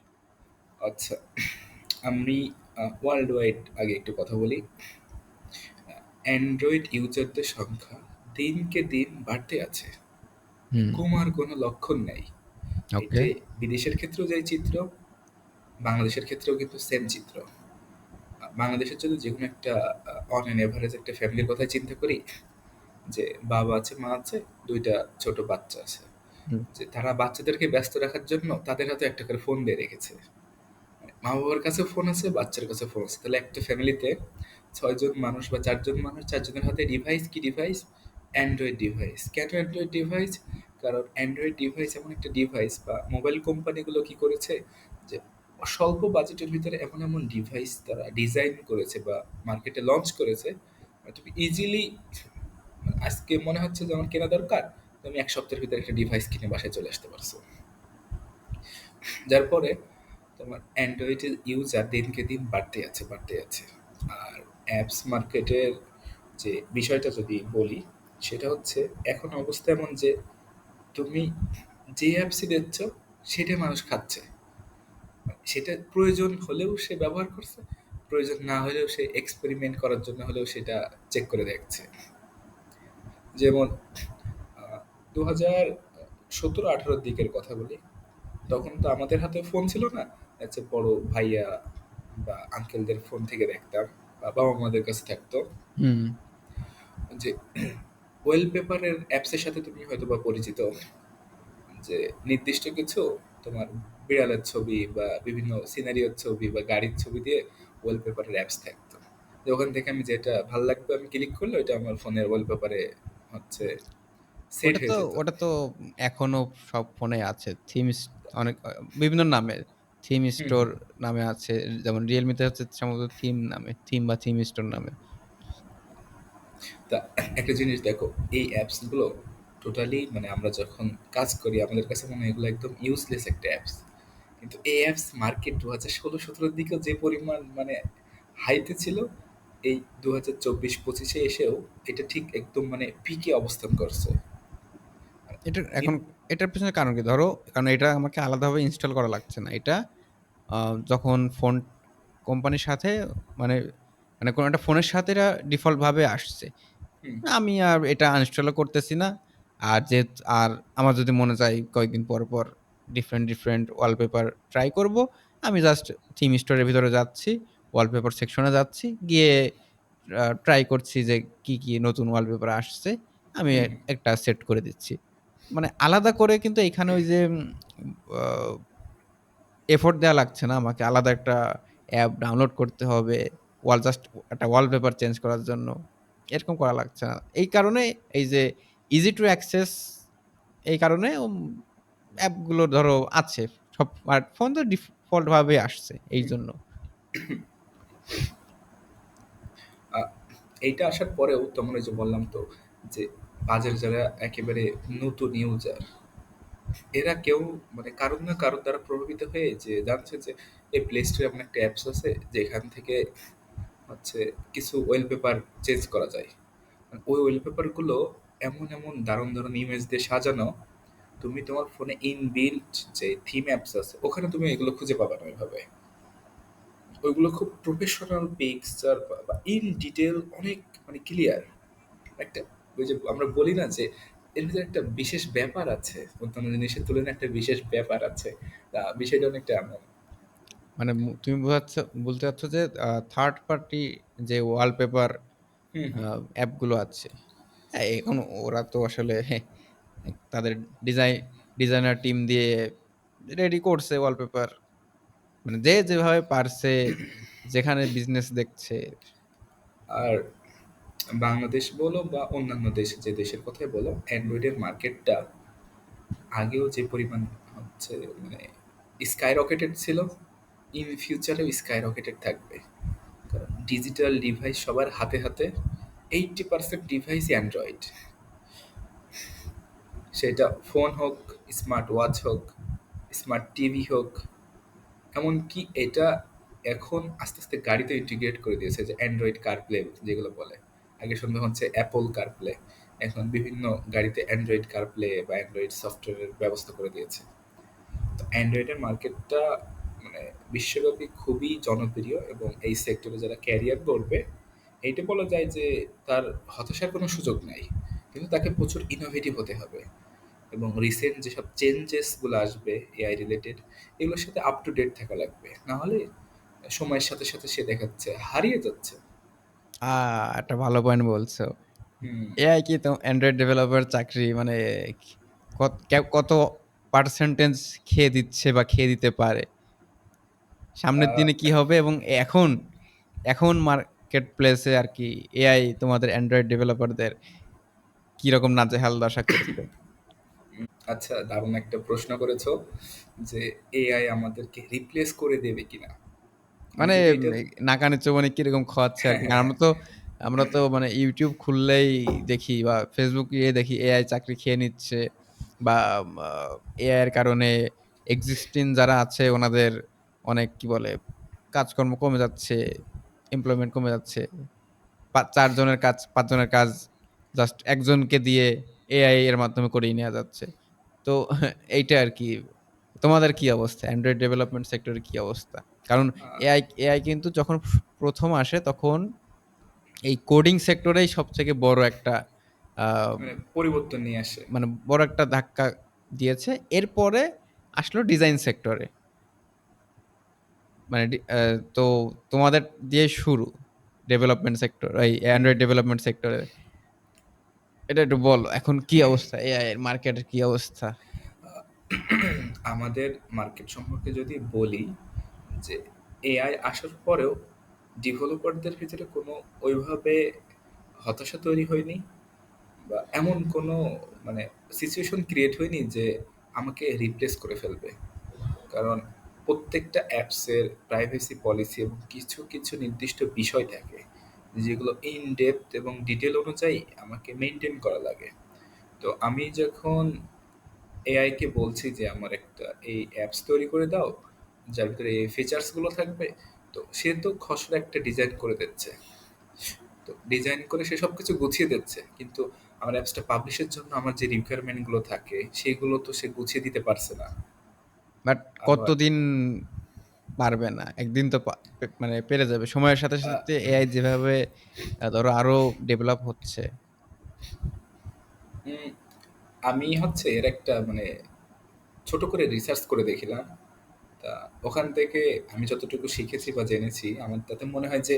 আচ্ছা, আমি ওয়ার্লড ওয়াইড আগে একটু কথা বলি। অ্যান্ড্রয়েড ইউজারদের সংখ্যা দিনকে দিন বাড়তে আছে। হুম, কমার কোনো লক্ষণ নেই। ওকে। এটি বিদেশের ক্ষেত্রেও যে চিত্র, বাংলাদেশের ক্ষেত্রেও কিন্তু সেম চিত্র। বাংলাদেশের যদি যেকোনো একটা অন অ্যান এভারেজ একটা ফ্যামিলির কথাই চিন্তা করি, যে বাবা আছে, মা আছে, ২ টা ছোট বাচ্চা আছে। হুম, যে তারা বাচ্চাদেরকে ব্যস্ত রাখার জন্য তাদের হাতে একটা করে ফোন দিয়ে রেখেছে। মা-বাবার কাছে ফোন আছে, বাচ্চার কাছে ফোন আছে। তাহলে একটা ফ্যামিলিতে ৬ জন মানুষ বা ৪ জন মানুষ, ৪ জনের হাতে ডিভাইস, কি ডিভাইস? Android device. কেন অ্যান্ড্রয়েড ডিভাইস? কারণ অ্যান্ড্রয়েড ডিভাইস এমন একটা ডিভাইস বা মোবাইল কোম্পানিগুলো কি করেছে? যে স্বল্প বাজেটের ভিতরে এমন, এমন ডিভাইস তারা ডিজাইন করেছে বা মার্কেটে লঞ্চ করেছে, তুমি ইজিলি আজকে মনে হচ্ছে যে আমার কেনা দরকার, তুমি ১ সপ্তাহের ভিতরে একটা ডিভাইস কিনে বাসায় চলে আসতে পারছো। যার পরে তোমার অ্যান্ড্রয়েডের ইউজার দিনকে দিন বাড়তে আছে, বাড়তে আছে। আর অ্যাপস মার্কেটের যে বিষয়টা যদি বলি, সেটা হচ্ছে এখন অবস্থা এমন যে তুমি যে অ্যাপসই দিচ্ছ সেটাই মানুষ খাচ্ছে। সেটা প্রয়োজন হলেও সে ব্যবহার করছে, প্রয়োজন না হলেও সে এক্সপেরিমেন্ট করার জন্য হলেও সেটা চেক করে দেখছে। যেমন ২০১৭-১৮ দিকের কথা বলি, তখন তো আমাদের হাতে ফোন ছিল না। আচ্ছা, বড় ভাইয়া বা আঙ্কেলদের ফোন থেকে দেখতাম বা বাবা-মাদের কাছে থাকতো হুম। যে ওয়ালপেপারের অ্যাপসের সাথে তুমি হয়তোবা পরিচিত। যে নির্দিষ্ট কিছু তোমার বিড়ালের ছবি বা বিভিন্ন সিনারিওর ছবি বা গাড়ির ছবি দিয়ে ওয়ালপেপারের অ্যাপস থাকতো। যে ওখান থেকে আমি যেটা ভাল লাগবে আমি ক্লিক করলে ওইটা আমার ফোনের ওয়ালপেপারে হচ্ছে সেট ওটা তো হয়ে যেত। ওটা তো এখনো সব ফোনে আছে। অনেক বিভিন্ন নামে। থিম হুম, স্টোর হুম। নামে আছে। যেমন Realme তে হচ্ছে সম্ভবত থিম নামে। থিম বা থিম স্টোর নামে। তা একটা জিনিস দেখো, এই অ্যাপস গুলো টোটালি মানে আমরা যখন কাজ করি আমাদের কাছে মনে হয় এগুলো একদম ইউজলেস একটা অ্যাপস। কিন্তু এই অ্যাপস মার্কেট ২০১৬-১৭ দিকেও যে পরিমাণ মানে হাইতে ছিল, এই ২০২৪-২৫ এসেও এটা ঠিক একদম মানে পিকে অবস্থান করছে। আর এটার দিন এখন এটার পেছনে কারণ কি? ধরো কারণ এটা আমাকে আলাদাভাবে ইনস্টল করা লাগছে না। এটা আ যখন ফোন কোম্পানির সাথে মানে মানে কোন একটা ফোনের সাথে এটা ডিফল্ট ভাবে আসছে। হুম, আমি আর এটা আনইনস্টলও করতেছি না। আর আমার যদি মনে চায় কয়েকদিন পর ডিফারেন্ট ওয়ালপেপার ট্রাই করব। আমি জাস্ট থিম স্টোরের ভিতরে যাচ্ছি, ওয়ালপেপার সেকশনে যাচ্ছি, গিয়ে ট্রাই করছি যে কি নতুন ওয়ালপেপার আসছে। আমি হুম, হুম, একটা সেট করে দিচ্ছি। মানে আলাদা করে কিন্তু এখানে ওই যে আ এফোর্ট দেয়া লাগছে না আমাকে। আলাদা একটা অ্যাপ ডাউনলোড করতে হবে। জাস্ট একটা ওয়ালপেপার চেঞ্জ করার জন্য। এরকম করা লাগছে না। এই কারণে এই যে ইজি টু অ্যাক্সেস এই কারণে অ্যাপগুলো ধরো আছে। সব স্মার্টফোন তো ডিফল্ট ভাবে আসছে হুম। এইজন্য। আ এইটা আসার পরেও তখন ওই যে বললাম তো যে বাজারে যারা একেবারে নতুন ইউজার, এরা কেউ মানে কারোর না কারোর দ্বারা প্রভাবিত হয়ে যে জানছে যে এই প্লে স্টোরে এমন একটা অ্যাপস আছে যেখান থেকে হচ্ছে কিছু ওয়েলপেপার চেঞ্জ করা যায়। মানে ওই ওয়েলপেপার গুলো এমন এমন দারুণ দারুণ ইমেজ দিয়ে সাজানো, তুমি তোমার ফোনে ইনবিল্ট যে থিম অ্যাপস আছে ওখানে তুমি এগুলো খুঁজে পাবে না ওইভাবে। ওইগুলো খুব প্রফেশনাল পিকচার বা ইন ডিটেল অনেক মানে ক্লিয়ার একটা, ওই যে আমরা বলি না যে এর ভিতরে একটা বিশেষ ব্যাপার আছে, অন্যান্য জিনিসের তুলনায় একটা বিশেষ ব্যাপার আছে। বিষয়টা অনেকটা এমন। মানে তুমি বলতে চাচ্ছ যে থার্ড পার্টি যে ওয়ালপেপার হুম, আ হুম। অ্যাপগুলো আছে। হ্যাঁ, এখন ওরা তো আসলে তাদের ডিজাই ডিজাইনার টিম দিয়ে রেডি করছে ওয়ালপেপার। মানে যে যেভাবে পারছে, যেখানে বিজনেস দেখছে। আর বাংলাদেশ বলো বা অন্যান্য দেশ, যে দেশের কথাই বলো, অ্যান্ড্রয়েডের মার্কেটটা আগেও যে পরিমাণ হচ্ছে মানে স্কাই রকেটেড ছিল, ইন ফিউচারেও স্কাই রকেটেড থাকবে। কারণ ডিজিটাল ডিভাইস সবার হাতে হাতে, 80% ডিভাইসই অ্যান্ড্রয়েড। সেটা ফোন হোক, স্মার্ট ওয়াচ হোক, স্মার্ট টিভি হোক, এমনকি এটা এখন আস্তে আস্তে গাড়িতে ইন্টিগ্রেট করে দিয়েছে, যে অ্যান্ড্রয়েড কারপ্লে যেগুলো বলে। আগে শুনতে হচ্ছে অ্যাপল কারপ্লে, এখন বিভিন্ন গাড়িতে অ্যান্ড্রয়েড কারপ্লে বা অ্যান্ড্রয়েড সফটওয়্যারের ব্যবস্থা করে দিয়েছে। তো অ্যান্ড্রয়েডের মার্কেটটা মানে বিশ্বব্যাপী খুবই জনপ্রিয়, এবং এই সেক্টরে যারা ক্যারিয়ার গড়বে, এইটা বলা যায় যে তার হতাশার কোনো সুযোগ নাই। কিন্তু তাকে প্রচুর ইনোভেটিভ হতে হবে, এবং রিসেন্ট যেসব চেঞ্জেসগুলো আসবে এআই রিলেটেড, এগুলোর সাথে আপ টু ডেট থাকা লাগবে। না হলে সময়ের সাথে সাথে সে দেখাচ্ছে হারিয়ে যাচ্ছে। আ একটা ভালো পয়েন্ট বলছো। হুম। এআই কি তো অ্যান্ড্রয়েড ডেভেলপার চাকরি মানে কত পার্সেন্টেজ খেয়ে দিচ্ছে বা খেয়ে দিতে পারে? সামনের আহ, দিনে কি হবে এবং এখন মার্কেট প্লেসে আরকি এআই তোমাদের অ্যান্ড্রয়েড ডেভেলপারদের কিরকম নাজেহাল দশা করছে? আচ্ছা, দারুণ একটা প্রশ্ন করেছো, যে এআই আমাদেরকে রিপ্লেস করে দেবে কিনা। আমি মানে যদি এটা নাকানি চোবানি কিরকম খাওয়াচ্ছে হ্যাঁ, আরকি। হ্যাঁ, কারণ হ্যাঁ। আমরা তো মানে YouTube খুললেই দেখি বা Facebook ইয়ে দেখি এআই চাকরি খেয়ে নিচ্ছে বা আ এআই এর কারণে এক্সিস্টিং যারা আছে ওনাদের অনেক কি বলে কাজকর্ম কমে যাচ্ছে, এমপ্লয়মেন্ট কমে যাচ্ছে। ৪ জনের কাজ ৫ জনের কাজ জাস্ট একজনকে দিয়ে এআই এর মাধ্যমে করিয়ে নেয়া যাচ্ছে। তো এইটা আরকি। তোমাদের কি অবস্থা? অ্যান্ড্রয়েড ডেভেলপমেন্ট সেক্টরের কি অবস্থা? কারণ আহ, এআই কিন্তু যখন ১ম আসে তখন এই কোডিং সেক্টরেই সবথেকে বড় একটা আ মানে পরিবর্তন নিয়ে আসে। মানে বড় একটা ধাক্কা দিয়েছে। এরপরে আসলো ডিজাইন সেক্টরে। মানে তো তোমাদের দিয়ে শুরু ডেভেলপমেন্ট সেক্টর এই হুম। অ্যান্ড্রয়েড ডেভেলপমেন্ট সেক্টরে। এটা একটু বলো। এখন কি অবস্থা? এআই এর মার্কেটের কি অবস্থা? আমাদের মার্কেট সম্পর্কে যদি বলি, যে এআই আসার পরেও ডেভেলপারদের ভিতরে কোনো ওইভাবে হতাশা তৈরি হয়নি, বা এমন কোনো মানে সিচুয়েশন ক্রিয়েট হয়নি যে আমাকে রিপ্লেস করে ফেলবে। কারণ প্রত্যেকটা অ্যাপসের প্রাইভেসি পলিসি এবং কিছু কিছু নির্দিষ্ট বিষয় থাকে, যেগুলো ইন ডেপথ এবং ডিটেল অনুযায়ী আমাকে মেনটেন করা লাগে। তো আমি যখন এআইকে বলছি যে আমার একটা এই অ্যাপস তৈরি করে দাও, যার ভিতরে এই ফিচার্সগুলো থাকবে, তো সে তো খসড়া একটা ডিজাইন করে দিচ্ছে। তো ডিজাইন করে সে সব কিছু গুছিয়ে দিচ্ছে, কিন্তু আমার অ্যাপসটা পাবলিশের জন্য আমার যে রিকোয়ারমেন্টগুলো থাকে সেগুলো তো সে গুছিয়ে দিতে পারছে না। বাট আবার কতদিন পারবে না? একদিন তো মানে পেরে যাবে। সময়ের সাথে, আহ, সাথে এআই যেভাবে ধরো আরো ডেভেলপ হচ্ছে। উম, আমি হচ্ছে এর একটা মানে ছোট করে রিসার্চ করে দেখিলাম। তা ওখান থেকে আমি যতটুকু শিখেছি বা জেনেছি, আমার তাতে মনে হয় যে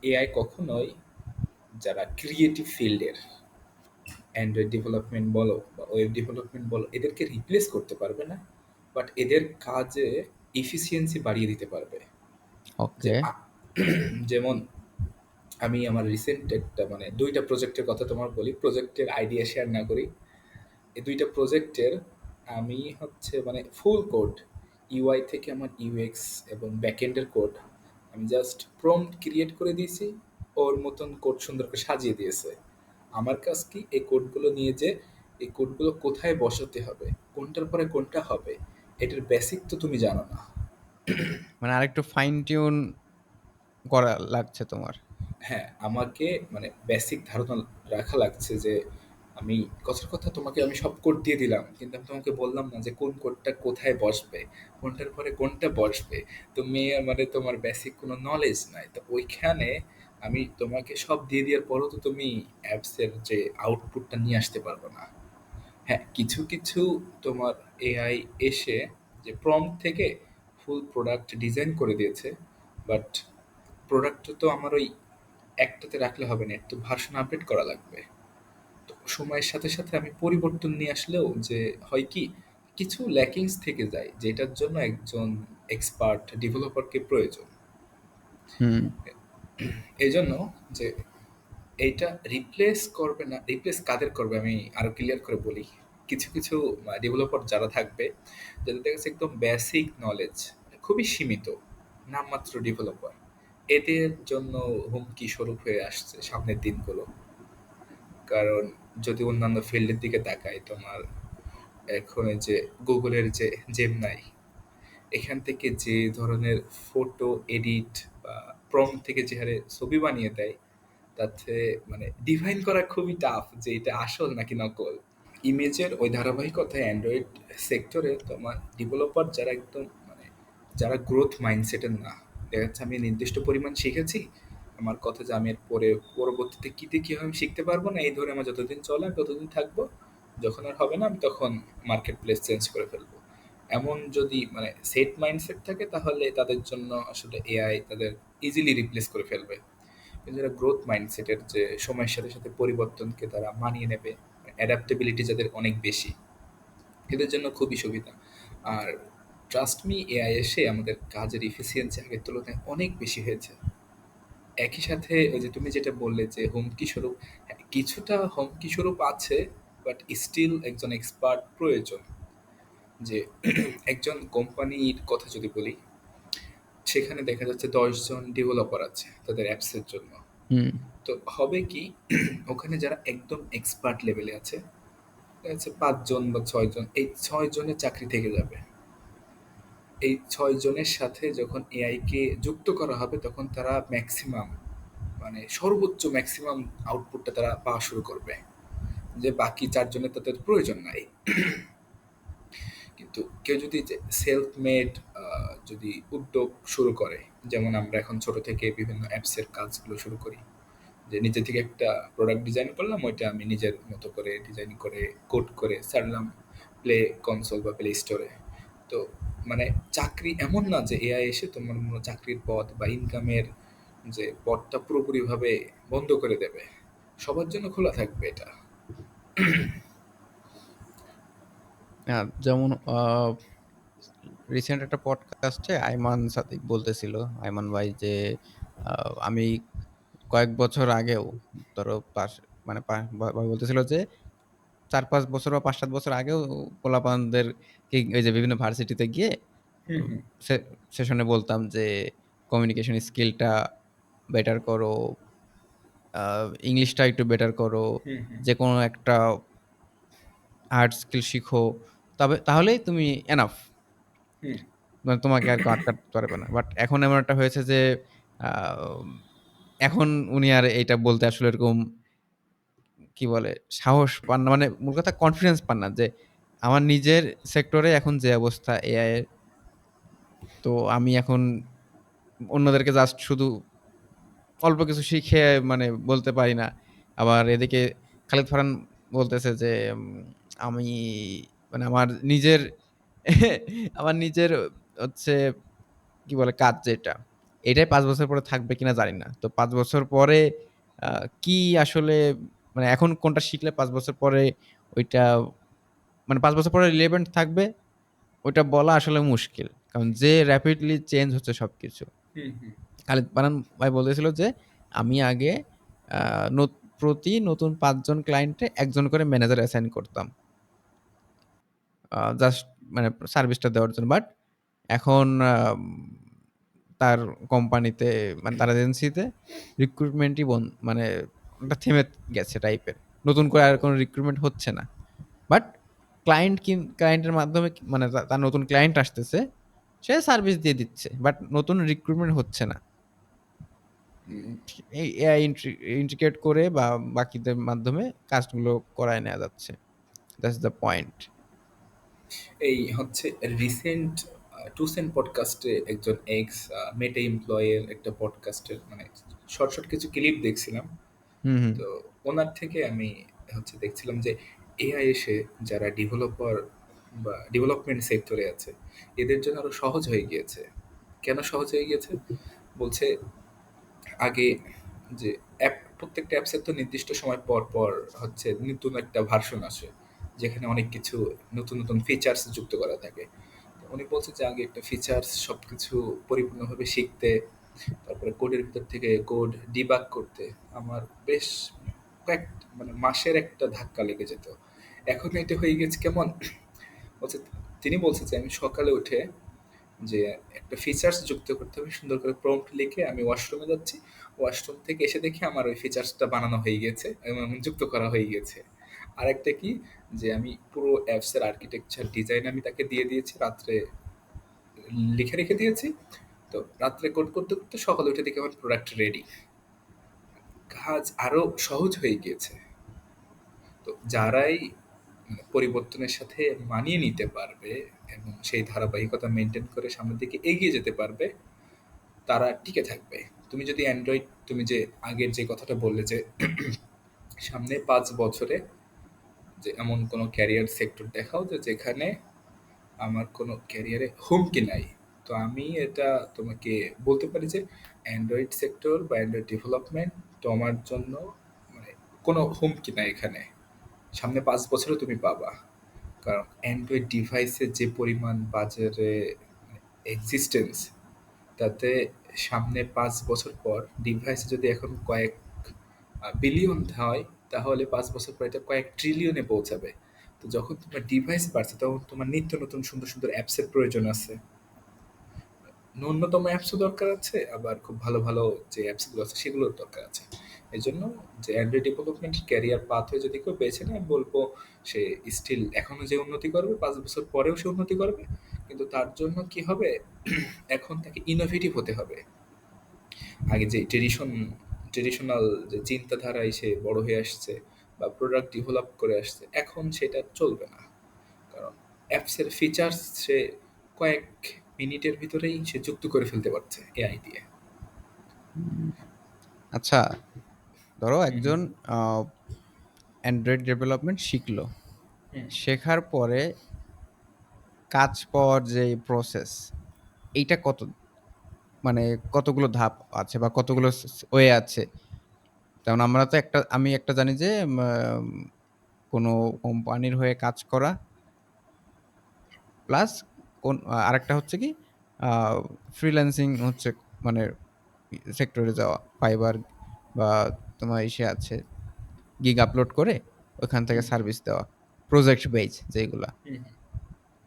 এআই কখনোই যারা ক্রিয়েটিভ ফিল্ডের, অ্যান্ড্রয়েড ডেভেলপমেন্ট বলো বা ওয়েব ডেভেলপমেন্ট বলো, এদেরকে রিপ্লেস করতে পারবে না। বাট এদের কাজে এফিসিয়েন্সি বাড়িয়ে দিতে পারবে। যে ওকে। যেমন আমি আমার রিসেন্ট একটা মানে ২টা প্রজেক্টের কথা তোমার বলি, প্রজেক্টের আইডিয়া শেয়ার না করি। এই ২টা প্রজেক্টের আমি হচ্ছে মানে ফুল কোড, ইউআই থেকে আমার ইউএক্স এবং ব্যাকএন্ডের কোড, আমি জাস্ট প্রম্পট ক্রিয়েট করে দিয়েছি, ওর মতন কোড সুন্দর করে সাজিয়ে দিয়েছে। আমার কাজ কি এই কোডগুলো নিয়ে যে এই কোডগুলো কোথায় বসাতে হবে, কোনটার পরে কোনটা হবে, এটার বেসিক তো তুমি জানো না। মানে আরেকটু ফাইন টিউন করা লাগছে তোমার। হ্যাঁ, আমাকে মানে বেসিক ধারণা রাখা লাগছে যে আমি কথার কথা তোমাকে আমি সব কোড দিয়ে দিলাম, কিন্তু আমি তোমাকে বললাম না যে কোন কোডটা কোথায় বসবে, কোনটার পরে কোনটা বসবে। তুমি মানে তোমার বেসিক কোনো নলেজ নাই, তো ওইখানে আমি তোমাকে সব দিয়ে দেওয়ার পরও তো তুমি অ্যাপসের যে আউটপুটটা নিয়ে আসতে পারবে না। হ্যাঁ, কিছু কিছু তোমার এআই এসে যে প্রম্পট থেকে ফুল প্রোডাক্ট ডিজাইন করে দিয়েছে, বাট প্রোডাক্টটা তো আমার ওই একটাতে রাখলে হবে না, একটু ভার্সন আপডেট করা লাগবে। তো সময়ের সাথে সাথে আমি পরিবর্তন নিয়ে আসলেও যে হয় কি, কিছু ল্যাকিংস থেকে যায়, যেটার জন্য একজন এক্সপার্ট ডেভেলপারকে প্রয়োজন। হুম। এই জন্য যে এইটা রিপ্লেস করবে না, রিপ্লেস কাদের করবে আমি আরো ক্লিয়ার করে বলি। কিছু কিছু ডেভেলপার যারা থাকবে, যাদের কাছে একদম বেসিক নলেজ খুবই সীমিত, নামমাত্র ডেভেলপার, এদের জন্য হুমকি স্বরূপ হয়ে আসছে সামনের দিনগুলো। কারণ যদি অন্যান্য ফিল্ডের দিকে তাকাই, তোমার এখন এই যে গুগলের যে জেমনাই, এখান থেকে যে ধরনের ফটো এডিট বা প্রম্পট থেকে যে হারে ছবি বানিয়ে দেয়, তাতে মানে ডিফাইন করা খুবই টাফ যে এটা আসল নাকি নকল। ইমেজের ওই ধারাবাহিকতায় অ্যান্ড্রয়েড সেক্টরে তোমার ডেভেলপার যারা একদম মানে যারা গ্রোথ মাইন্ডসেটের না, দেখা যাচ্ছে আমি নির্দিষ্ট পরিমাণ শিখেছি, আমার কথা যে আমি এর পরে পরবর্তীতে কীতে কী হয় আমি শিখতে পারবো না, এই ধরে আমার যতদিন চলে আমি ততদিন থাকবো, যখন আর হবে না আমি তখন মার্কেট প্লেস চেঞ্জ করে ফেলবো, এমন যদি মানে সেট মাইন্ডসেট থাকে তাহলে তাদের জন্য আসলে এআই তাদের ইজিলি রিপ্লেস করে ফেলবে। কিন্তু যারা গ্রোথ মাইন্ডসেটের, যে সময়ের সাথে সাথে পরিবর্তনকে তারা মানিয়ে নেবে, অ্যাডাপ্টেবিলিটি যাদের অনেক বেশি, এদের জন্য খুবই সুবিধা। আর ট্রাস্ট মি, এআই এসে আমাদের কাজের ইফিসিয়েন্সি আগের তুলনায় অনেক বেশি হয়েছে। একই সাথে ওই যে তুমি যেটা বললে যে হুমকি স্বরূপ, হ্যাঁ, কিছুটা হুমকি স্বরূপ আছে, বাট স্টিল একজন এক্সপার্ট প্রয়োজন। যে একজন কোম্পানির কথা যদি বলি, সেখানে দেখা যাচ্ছে 10 জন ডেভেলপার আছে তাদের অ্যাপসের জন্য। হুম, তো হবে কি, ওখানে যারা একদম এক্সপার্ট লেভেলে আছে, দেখা যাচ্ছে 5 জন বা 6 জন, এই 6 জনের চাকরি থেকে যাবে। এই 6 জনের সাথে যখন এআই কে যুক্ত করা হবে তখন তারা ম্যাক্সিমাম মানে সর্বোচ্চ ম্যাক্সিমাম আউটপুটটা তারা পাওয়া শুরু করবে, যে বাকি 4 জনের তাদের প্রয়োজন নাই। কিন্তু কেউ যদি সেলফ মেড যদি উদ্যোগ শুরু করে, যেমন আমরা এখন ছোট থেকে বিভিন্ন অ্যাপসের কাজগুলো শুরু করি, যে নিজে থেকে একটা প্রোডাক্ট ডিজাইন করলাম, ওইটা আমি নিজের মতো করে ডিজাইন করে কোড করে ছাড়লাম প্লে কনসোল বা প্লে স্টোরে। তো মানে চাকরি এমন না যে এআই এসে তোমার মনে চাকরির পথ বা ইনকামের যে পথটা পুরোপুরিভাবে বন্ধ করে দেবে, সবার জন্য খোলা থাকবে এটা। যেমন রিসেন্ট একটা পডকাস্টে আইমান সাদিক বলতেছিল, আইমান ভাই, যে আমি কয়েক বছর আগেও, ধরো মানে ভাই বলতেছিল যে 4-5 বছর বা 5-7 বছর আগেও পোলাপানদের ওই যে বিভিন্ন ভার্সিটিতে গিয়ে হুম, হুম, সেশনে বলতাম যে কমিউনিকেশন স্কিলটা বেটার করো, ইংলিশটা একটু বেটার করো, হুম, হুম, যে কোনো একটা আর্ট স্কিল শিখো, তবে তাহলেই তুমি এনাফ, হুম, মানে তোমাকে আর কেউ আটকাতে পারবে না। বাট এখন এমন একটা হয়েছে যে আহ, এখন উনি আর এইটা বলতে আসলে এরকম কি বলে সাহস পান না, মানে মূল কথা কনফিডেন্স পান না যে আমার নিজের সেক্টরে এখন যে অবস্থা এআই এর, তো আমি এখন অন্যদেরকে জাস্ট শুধু অল্প কিছু শিখে মানে বলতে পারি না। আবার এদিকে খালিদ ফারহান বলতেছে যে আমি মানে আমার নিজের আমার নিজের হচ্ছে কি বলে কাজ যেটা, এটাই 5 বছর পরে থাকবে কিনা জানি না। তো 5 বছর পরে কি আসলে মানে এখন কোনটা শিখলে 5 বছর পরে ওইটা মানে 5 বছর পরে রিলেভেন্ট থাকবে, ওইটা বলা আসলে মুশকিল, কারণ যে র্যাপিডলি চেঞ্জ হচ্ছে সবকিছু। হুম, হুম, খালিদ বানান ভাই বলতেছিল যে আমি আগে প্রতি নতুন 5 জন ক্লায়েন্টে একজন করে ম্যানেজার অ্যাসাইন করতাম, জাস্ট মানে সার্ভিসটা দেওয়ার জন্য। বাট এখন তার কোম্পানিতে মানে তার এজেন্সিতে রিক্রুটমেন্টই মানে ওটা থেমে গেছে টাইপের, নতুন করে আর কোনো রিক্রুটমেন্ট হচ্ছে না। বাট ক্লায়েন্টের মাধ্যমে মানে তার নতুন ক্লায়েন্ট আসতেছে, সে সার্ভিস দিয়ে দিচ্ছে, বাট নতুন রিক্রুটমেন্ট হচ্ছে না। এই এআই ইন্টিগ্রেট করে বা বাকিদের মাধ্যমে কাজগুলো করায় নেওয়া যাচ্ছে। That's the point. এই হচ্ছে রিসেন্ট টুসেন পডকাস্টে একজন এক্স মেটা এমপ্লয়ের একটা পডকাস্টের মানে শর্ট শর্ট কিছু ক্লিপ দেখছিলাম। হুম, হুম, তো ওনার থেকে আমি হচ্ছে দেখছিলাম যে এআই এসে যারা ডেভেলপার বা ডেভেলপমেন্ট সেক্টরে আছে, এদের জন্য আরো সহজ হয়ে গিয়েছে। কেন সহজ হয়ে গিয়েছে বলছে, আগে যে প্রত্যেকটা অ্যাপসের তো নির্দিষ্ট সময় পর পর হচ্ছে নতুন একটা ভার্সন আসে, যেখানে অনেক কিছু নতুন নতুন ফিচার্স যুক্ত করা থাকে। তো উনি বলছে যে আগে একটা ফিচার্স সব কিছু পরিপূর্ণভাবে শিখতে, তারপরে কোডের ভিতর থেকে কোড ডিবাগ করতে আমার বেশ কয়েক মানে মাসের একটা ধাক্কা লেগে যেত। এখন এটা হয়ে গেছে কেমন বলছে, তিনি বলছে যে আমি সকালে উঠে যে একটা ফিচার্স যুক্ত করতে হবে, সুন্দর করে প্রম্পট লিখে আমি ওয়াশরুমে যাচ্ছি, ওয়াশরুম থেকে এসে দেখি আমার ওই ফিচার্সটা বানানো হয়ে গেছে এবং যুক্ত করা হয়ে গেছে। আরেকটা কি, যে আমি পুরো অ্যাপসের আর্কিটেকচার ডিজাইন আমি তাকে দিয়ে দিয়েছি, রাত্রে লিখে রেখে দিয়েছি। তো রাত্রে কোড করতে করতে সকালে উঠে দেখি আমার প্রোডাক্ট রেডি। কাজ আরো সহজ হয়ে গিয়েছে। তো যারাই পরিবর্তনের সাথে মানিয়ে নিতে পারবে এবং সেই ধারাবাহিকতা মেনটেন করে সামনের দিকে এগিয়ে যেতে পারবে, তারা টিকে থাকবে। তুমি যদি অ্যান্ড্রয়েড, তুমি যে আগের যে কথাটা বললে যে সামনে ৫ বছরে যে এমন কোনো ক্যারিয়ার সেক্টর দেখাও যে যেখানে আমার কোনো ক্যারিয়ারে হুমকি নাই। তো আমি এটা তোমাকে বলতে পারি যে অ্যান্ড্রয়েড সেক্টর বা অ্যান্ড্রয়েড ডেভেলপমেন্ট তোমার জন্য মানে কোনো হুমকি নাই এখানে। সামনে ৫ বছরে তুমি পাবা। কারণ অ্যান্ড্রয়েড ডিভাইসের যে পরিমাণ বাজারে এক্সিস্টেন্স, তাতে সামনে ৫ বছর পর ডিভাইস যদি এখন কয়েক বিলিয়ন হয়, তাহলে ৫ বছর পর এটা কয়েক ট্রিলিয়নে পৌঁছাবে। তো যখন তোমার ডিভাইস বাড়ছে তখন তোমার নিত্য নতুন সুন্দর সুন্দর অ্যাপসের প্রয়োজন আছে। ন্যূনতম অ্যাপসও দরকার আছে, আবার খুব ভালো ভালো যে অ্যাপসগুলো আছে সেগুলোর দরকার আছে। এই জন্য যে অ্যান্ড্রয়েড ডেভেলপমেন্ট ক্যারিয়ার পাথ হয়ে যদি কেউ বেছে নেয়, আমি বলবো সে স্টিল এখনো যে উন্নতি করবে, ৫ বছর পরেও সে উন্নতি করবে। কিন্তু তার জন্য কি হবে, এখন তাকে ইনোভেটিভ হতে হবে। আগে যে ট্রেডিশনাল যে চিন্তাধারায় সে বড় হয়ে আসছে বা প্রোডাক্ট ডেভেলপ করে আসছে, এখন সেটা চলবে না। কারণ অ্যাপসের ফিচার্স সে কয়েক মিনিটের ভিতরেই সে যুক্ত করে ফেলতে পারছে এআই দিয়ে। হুম। আচ্ছা, ধরো হুম, হুম, একজন আ অ্যান্ড্রয়েড ডেভেলপমেন্ট শিখলো। হুম, শেখার পরে কাজ পাওয়ার যে প্রসেস, এইটা মানে কতগুলো ধাপ আছে বা কতগুলো ওয়ে আছে? যেমন আমরা তো আমি একটা জানি যে কোনো কোম্পানির হয়ে কাজ করা প্লাস আরেকটা হচ্ছে কি আ ফ্রিল্যান্সিং হচ্ছে মানে সেক্টরে যাওয়া। ফাইবার বা তোমার ইসে আছে, গিগ আপলোড করে ওখান থেকে হুম, সার্ভিস দেওয়া। প্রজেক্ট বেইস যেগুলা। হুম,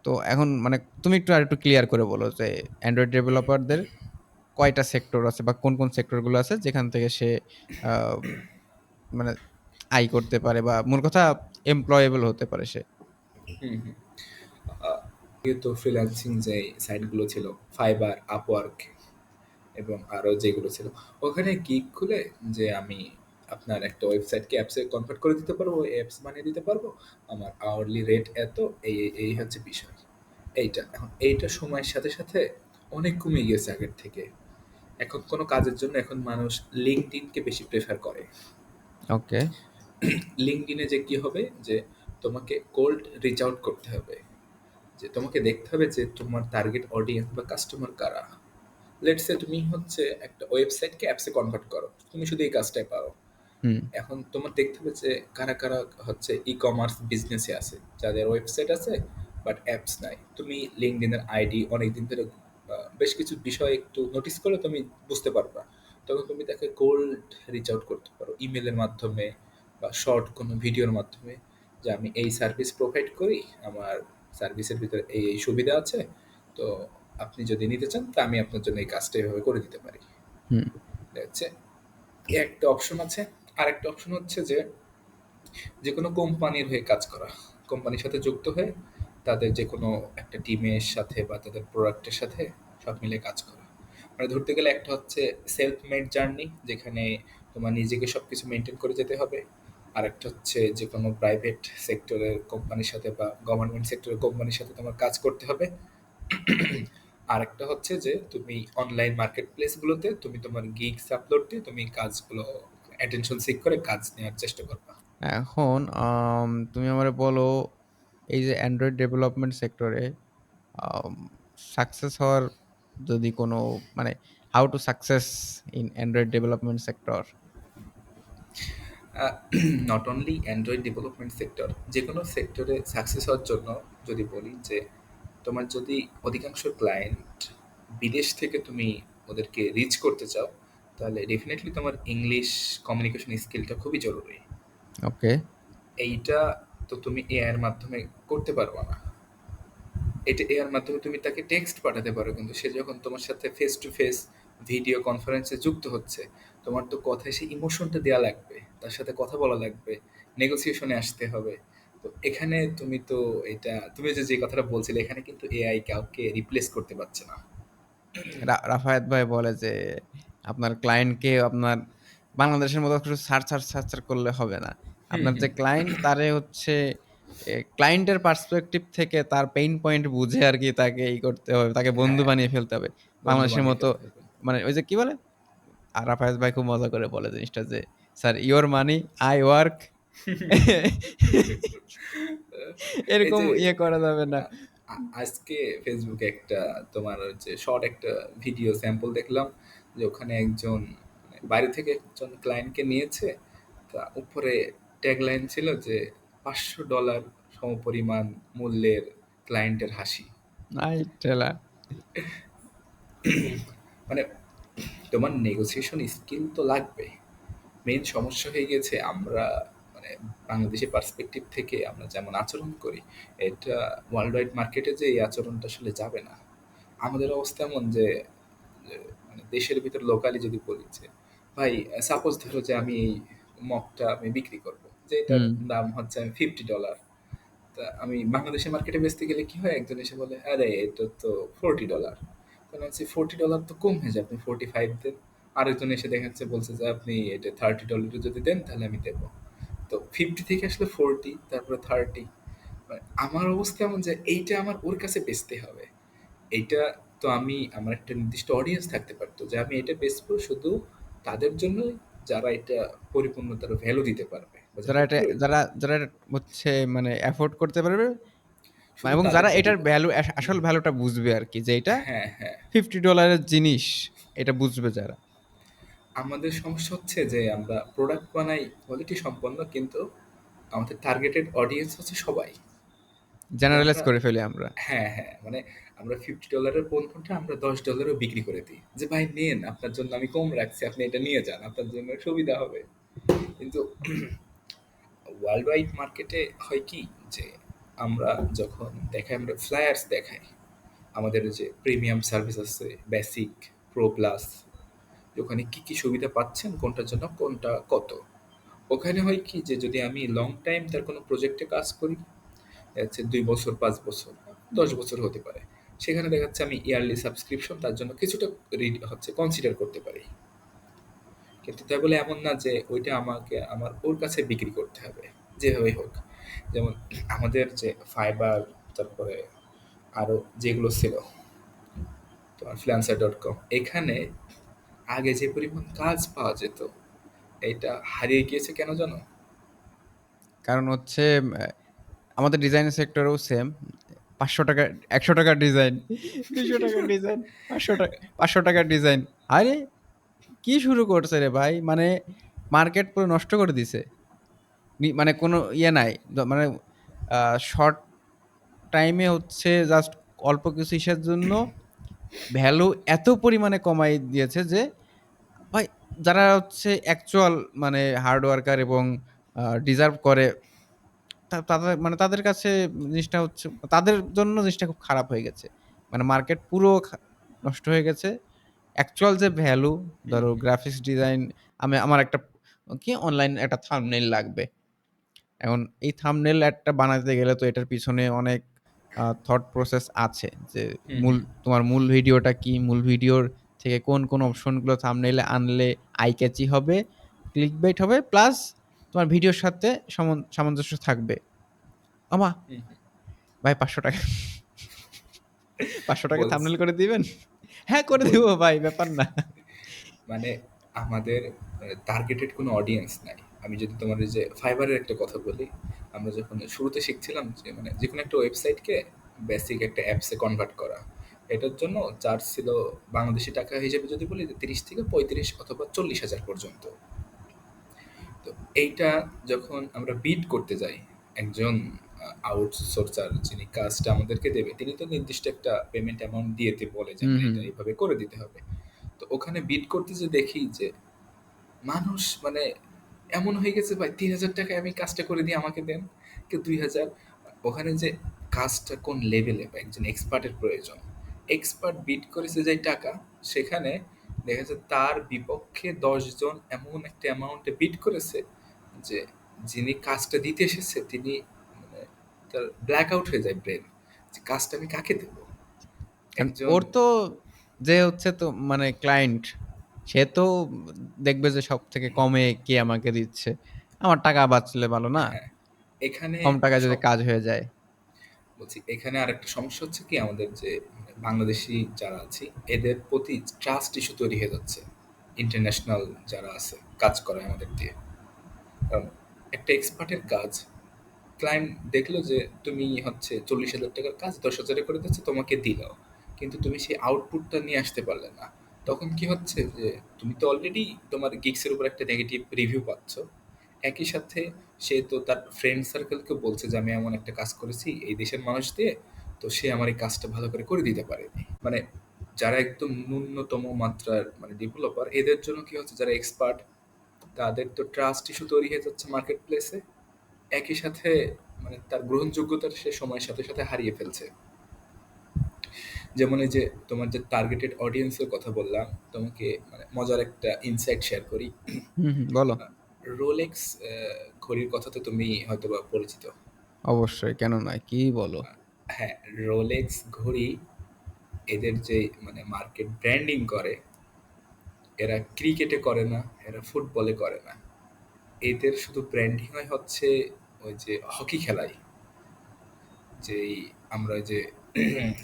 তো এখন মানে তুমি আরেকটু ক্লিয়ার করে বলো যে অ্যান্ড্রয়েড ডেভেলপারদের কয়টা সেক্টর আছে বা কোন সেক্টর গুলো আছে যেখান থেকে সে আ মানে আয় করতে পারে বা মূল কথা এমপ্লয়েবল হতে পারে সে? হুম, হুম। যেহেতু ফ্রিল্যান্সিং যে সাইটগুলো ছিল, ফাইবার, আপওয়ার্ক এবং আরও যেগুলো ছিল, ওখানে গিগ খুলে যে আমি আপনার একটা ওয়েবসাইটকে অ্যাপসে কনভার্ট করে দিতে পারবো, অ্যাপস বানিয়ে দিতে পারবো, আমার আওয়ারলি রেট এত, এই হচ্ছে বিষয়। এইটা এখন এইটা সময়ের সাথে সাথে অনেক কমে গিয়েছে আগের থেকে। এখন কোনো কাজের জন্য এখন মানুষ লিঙ্কডইনকে বেশি প্রেফার করে। ওকে। লিঙ্কডইনে যে কি হবে, যে তোমাকে কোল্ড রিচ আউট করতে হবে, যে তোমাকে দেখতে হবে যে তোমার টার্গেট অডিয়েন্স বা কাস্টমার কারা। লেটস সে তুমি হচ্ছে একটা ওয়েবসাইটকে অ্যাপসে কনভার্ট করো, তুমি শুধু এই কাজটাই পারো। হুম, এখন তোমার দেখতে হবে যে কারা কারা হচ্ছে ই কমার্স বিজনেসে আছে, যাদের ওয়েবসাইট আছে বাট অ্যাপস নাই। তুমি লিঙ্কডইনের আইডি অনেকদিন ধরে বেশ কিছু বিষয় একটু নোটিস করলে তুমি বুঝতে পারবা। তখন তুমি তাকে কোল্ড রিচ আউট করতে পারো ইমেলের মাধ্যমে বা শর্ট কোনো ভিডিওর মাধ্যমে, যে আমি এই সার্ভিস প্রোভাইড করি, আমার সার্ভিসের ভিতরে এই সুবিধা আছে। তো আপনি যদি নিতে চান তা আমি আপনার জন্য এই কাজটা এভাবে করে দিতে পারি। হুম, হচ্ছে এ একটা অপশন আছে। আরেকটা অপশন হচ্ছে যে যেকোনো কোম্পানির হয়ে কাজ করা। কোম্পানির সাথে যুক্ত হয়ে তাদের যেকোনো একটা টিমের সাথে বা তাদের প্রোডাক্টের সাথে সব মিলে কাজ করা। মানে ধরতে গেলে একটা হচ্ছে সেলফ মেড জার্নি, যেখানে তোমার নিজেকে সবকিছু মেইনটেইন করে যেতে হবে। আরেকটা হচ্ছে যেকোনো প্রাইভেট সেক্টরের কোম্পানির সাথে বা গভর্নমেন্ট সেক্টরের কোম্পানির সাথে তোমার কাজ করতে হবে। আরেকটা হচ্ছে যে তুমি অনলাইন মার্কেট প্লেসগুলোতে তুমি তোমার গিগস আপলোড দিয়ে তুমি কাজগুলো অ্যাটেনশন সিক করে কাজ নেওয়ার চেষ্টা করবা। এখন তুমি আমারে বলো এই যে অ্যান্ড্রয়েড ডেভেলপমেন্ট সেক্টরে আম সাকসেস হওয়ার যদি কোনো মানে how to success in Android development sector? Not only Android development sector, যে কোনো সেক্টরে সাকসেস হওয়ার জন্য যদি বলি যে তোমার যদি অধিকাংশ ক্লায়েন্ট বিদেশ থেকে তুমি ওদেরকে রিচ করতে চাও, তাহলে ডেফিনেটলি তোমার ইংলিশ কমিউনিকেশন স্কিলটা খুবই জরুরি। ওকে। এইটা তো তুমি এআই এর মাধ্যমে করতে পারবে না। এটা এর মাধ্যমে তুমি তাকে টেক্সট পাঠাতে পারো, কিন্তু সে যখন তোমার সাথে ফেস টু ফেস ভিডিও কনফারেন্সে যুক্ত হচ্ছে, তোমার তো কথায় সেই ইমোশনটা দেওয়া লাগবে, তার সাথে কথা বলা লাগবে, নেগোসিয়েশনে আসতে হবে। তো এখানে তুমি তো এটা তুমি যে কথাটা বলছিলে, এখানে কিন্তু এআই কাউকে রিপ্লেস করতে পারছে না। রাফায়েত ভাই বলে যে আপনার ক্লায়েন্টকে আপনার বাংলাদেশের মতো কিছু সার্চ করলে হবে না। হুম, আপনার যে হুম। ক্লায়েন্ট তারে হচ্ছে ক্লায়েন্টের পার্সপেক্টিভ থেকে তার পেইন পয়েন্ট বুঝে আরকি তাকে করতে হবে। তাকে বন্ধু হ্যাঁ, বানিয়ে ফেলতে হবে। বন্ধু বাংলাদেশের বানিয়ে মতো ফেলতে হবে। মানে ওই যে কি বলে? রাফায়েত ভাই খুব মজা করে বলে জিনিসটা যে, "sir your money, I work." এই এরকম যে করা যাবে না। আজকে ফেসবুকে একটা তোমার হচ্ছে শর্ট একটা ভিডিও স্যাম্পল দেখলাম, যে ওখানে একজন মানে বাইরে থেকে একজন ক্লায়েন্টকে নিয়েছে, তা উপরে ট্যাগলাইন ছিল যে $500 সমপরিমাণ মূল্যের ক্লায়েন্টের হাসি। আই ঠেলা। মানে তোমার নেগোসিয়েশন স্কিল তো লাগবে। মেইন সমস্যা হয়ে গেছে আমরা মানে বাংলাদেশের পার্সপেক্টিভ থেকে আমরা যেমন আচরণ করি, এটা ওয়ার্ল্ড ওয়াইড মার্কেটে যে এই আচরণটা আসলে যাবে না। আমাদের অবস্থা এমন যে যে মানে দেশের ভিতর লোকালি যদি বলি যে ভাই, সাপোজ ধরো যে আমি এই মগটা আমি বিক্রি করব, যে এটার হুম। দাম হচ্ছে আমি $50। তা আমি বাংলাদেশের মার্কেটে বেচতে গেলে কি হয়, একজন এসে বলে আরে এটা তো $40। তখন হচ্ছে $40 তো কম হয়ে যায়, আপনি 45 দেন। আরেকজন এসে দেখাচ্ছে বলছে যে আপনি এটা $30 যদি দেন তাহলে আমি দেবো। তো 50 থেকে আসলে 40, তারপরে 30। মানে আমার অবস্থা এমন যে এইটা আমার ওর কাছে বেচতে হবে। এইটা তো আমি আমার একটা নির্দিষ্ট অডিয়েন্স থাকতে পারতো যে আমি এটা বেচবো শুধু তাদের জন্যই, যারা এটা পরিপূর্ণতার ভ্যালু দিতে পারবে বা যারা যাদের এটা প্রয়োজন। যারা হচ্ছে মানে এফোর্ড করতে পারবে শুধু এবং যারা তাদেরকে এটার দিব। ভ্যালু হুম, আসল ভ্যালুটা বুঝবে আরকি যে এটা হ্যাঁ, হ্যাঁ। $50 এর জিনিস এটা বুঝবে যারা। আমাদের সমস্যা হচ্ছে যে আমরা প্রোডাক্ট বানাই কোয়ালিটি সম্পন্ন, কিন্তু আমাদের টার্গেটেড অডিয়েন্স হচ্ছে সবাই। যে জেনারেলাইজ আমরা করে ফেলি আমরা। হ্যাঁ, হ্যাঁ। মানে আমরা $50 পণ্যটা আমরা $10 বিক্রি করে দিই। যে ভাই নেন, আপনার জন্য আমি কম রাখছি, আপনি এটা নিয়ে যান, আপনার জন্য সুবিধা হবে। কিন্তু ওয়ার্ল্ড ওয়াইড মার্কেটে হয় কি, যে আমরা যখন দেখাই, আমরা ফ্লায়ার্স দেখাই আমাদের যে প্রিমিয়াম সার্ভিস আছে, বেসিক, প্রো প্লাস, ওখানে কি কি সুবিধা পাচ্ছেন, কোনটার জন্য কোনটা কত। ওখানে হয় কি যে যদি আমি লং টাইম তার কোনো প্রজেক্টে কাজ করি, হচ্ছে 2 বছর, 5 বছর, 10 বছর হতে পারে, সেখানে দেখা যাচ্ছে আমি ইয়ারলি সাবস্ক্রিপশন তার জন্য কিছুটা হচ্ছে কনসিডার করতে পারি। কিন্তু তাই বলে এমন না যে ওইটা আমাকে আমার ওর কাছে বিক্রি করতে হবে, যেভাবেই হোক। যেমন আমাদের যে ফাইবার, তারপরে আরো যেগুলো ছিল, তোমার freelancer.com, এখানে আগে যে পরিমাণ কাজ পাওয়া যেত, এটা হারিয়ে গিয়েছে কেন জানো? কারণ হচ্ছে আমাদের ডিজাইন সেক্টরেও সেম। ৳500 ৳100 design, ৳200 design, ৳500 design. আরে কি শুরু করছে রে ভাই? মানে মার্কেট পুরো নষ্ট করে দিছে। মানে কোনো নাই। মানে আ শর্ট টাইমে হচ্ছে জাস্ট অল্প কিছু ইসের জন্য ভ্যালু এত পরিমাণে কমাই দিয়েছে যে ভাই যারা হচ্ছে অ্যাকচুয়াল মানে হার্ড ওয়ার্কার এবং ডিজার্ভ করে তাদের মানে তাদের কাছে জিনিসটা হচ্ছে তাদের জন্য জিনিসটা খুব খারাপ হয়ে গেছে। মানে মার্কেট পুরো নষ্ট হয়ে গেছে। অ্যাকচুয়াল যে ভ্যালু হুম, ধরো হুম, গ্রাফিক্স ডিজাইন আমার একটা অনলাইন একটা থাম্বনেইল লাগবে। এখন এই থাম্বনেইল একটা বানাতে গেলে তো এটার পিছনে অনেক থট প্রসেস আছে। যে হুম, মূল হুম, তোমার মূল ভিডিওটা কি? মূল ভিডিওর থেকে কোন অপশনগুলো থাম্বনেইলে আনলে আই ক্যাচি হবে, ক্লিকবেইট হবে প্লাস তোমার ভিডিওর সাথে সামঞ্জস্য থাকবে। ওমা! হুম, হুম। ভাই ৳500 ৳500 বলছি, থাম্বনেইল করে দিবেন? হ্যাঁ, করে বল দিব ভাই ব্যাপার না। মানে আমাদের টার্গেটেড কোনো অডিয়েন্স নাই। আমি যদি তোমার এই যে ফাইবারের একটা কথা বলি, আমরা যখন শুরুতে শিখছিলাম যে মানে যেকোনো একটা ওয়েবসাইটকে বেসিক একটা অ্যাপসে কনভার্ট করা, এটার জন্য চার্জ ছিল বাংলাদেশী টাকা হিসেবে যদি বলি যে 30 থেকে 35 অথবা 40,000 পর্যন্ত। তো এইটা যখন আমরা বিড করতে যাই, একজন আউটসোর্সার যিনি কাজটা আমাদেরকে দেবে, তিনি তো নির্দিষ্ট একটা পেমেন্ট অ্যামাউন্ট দিয়েতে বলে যে হুম, আমরা হুম। এটা এইভাবে করে দিতে হবে। তো ওখানে বিড করতে যে দেখি যে মানুষ মানে এমন হয়ে গেছে ভাই, 3,000 টাকায় আমি কাজটা করে দিই, আমাকে দেন। কেউ 2,000। ওখানে যে কাজটা কোন লেভেলে বা একজন এক্সপার্টের প্রয়োজন। এক্সপার্ট বিট করেছে যে টাকা, সেখানে দেখা যাচ্ছে তার বিপক্ষে ১০ জন এমন একটা অ্যামাউন্টে বিট করেছে যে যিনি কাজটা দিতে এসেছে তিনি মানে তার ব্ল্যাক আউট হয়ে যায় ব্রেন, যে কাজটা আমি কাকে দেব? কারণ একজন ওর তো যে হচ্ছে তো মানে ক্লায়েন্ট, সে তো দেখবে যে সবথেকে কমে কে আমাকে দিচ্ছে। আমার টাকা বাঁচলে ভালো না? হ্যাঁ, এখানে কম টাকায় যদি সব কাজ হয়ে যায়। বলছি, এখানে আরেকটা সমস্যা হচ্ছে কি, আমাদের যে বাংলাদেশী যারা আছি এদের প্রতি ট্রাস্ট ইস্যু তৈরি হয়ে যাচ্ছে। ইন্টারন্যাশনাল যারা আছে কাজ করে আমাদের দিয়ে, কারণ একটা এক্সপার্টের কাজ ক্লায়েন্ট দেখলো যে তুমি হচ্ছে ৪০,০০০ টাকার কাজ ১০,০০০ করে দিচ্ছে, তোমাকে দিল, কিন্তু তুমি সেই আউটপুটটা নিয়ে আসতে পারলে না। তখন কি হচ্ছে যে তুমি তো অলরেডি তোমার গিগসের উপর একটা নেগেটিভ রিভিউ পাচ্ছ, একই সাথে সে তো তার ফ্রেন্ড সার্কেলকে বলছে যে আমি এমন একটা কাজ করেছি এই দেশের মানুষ দিয়ে, তো সে আমার এই কাজটা ভালো করে দিতে পারেনি। মানে যারা একদম ন্যূনতম মাত্রার মানে ডেভেলপার, এদের জন্য কি হচ্ছে, যারা এক্সপার্ট তাদের তো ট্রাস্ট ইস্যু তৈরি হয়ে যাচ্ছে মার্কেট প্লেসে। একই সাথে মানে তার গ্রহণযোগ্যতা সে সময়ের সাথে সাথে হারিয়ে ফেলছে। যেমন এই যে তোমার যে টার্গেটেড অডিয়েন্সের কথা বললাম, তোমাকে মানে মজার একটা ইনসাইট শেয়ার করি। হুম, হুম, বলো। রোলেক্স ঘড়ির কথা তো তুমি হয়তোবা পরিচিত। অবশ্যই, কেন নয়? কি বলো? হ্যাঁ, রোলেক্স ঘড়ি এদের যে মানে মার্কেট ব্র্যান্ডিং করে, এরা ক্রিকেটে করে না, এরা ফুটবলে করে না, এদের শুধু ব্র্যান্ডিং হয় হচ্ছে ওই যে হকি খেলায়, যেই আমরা যে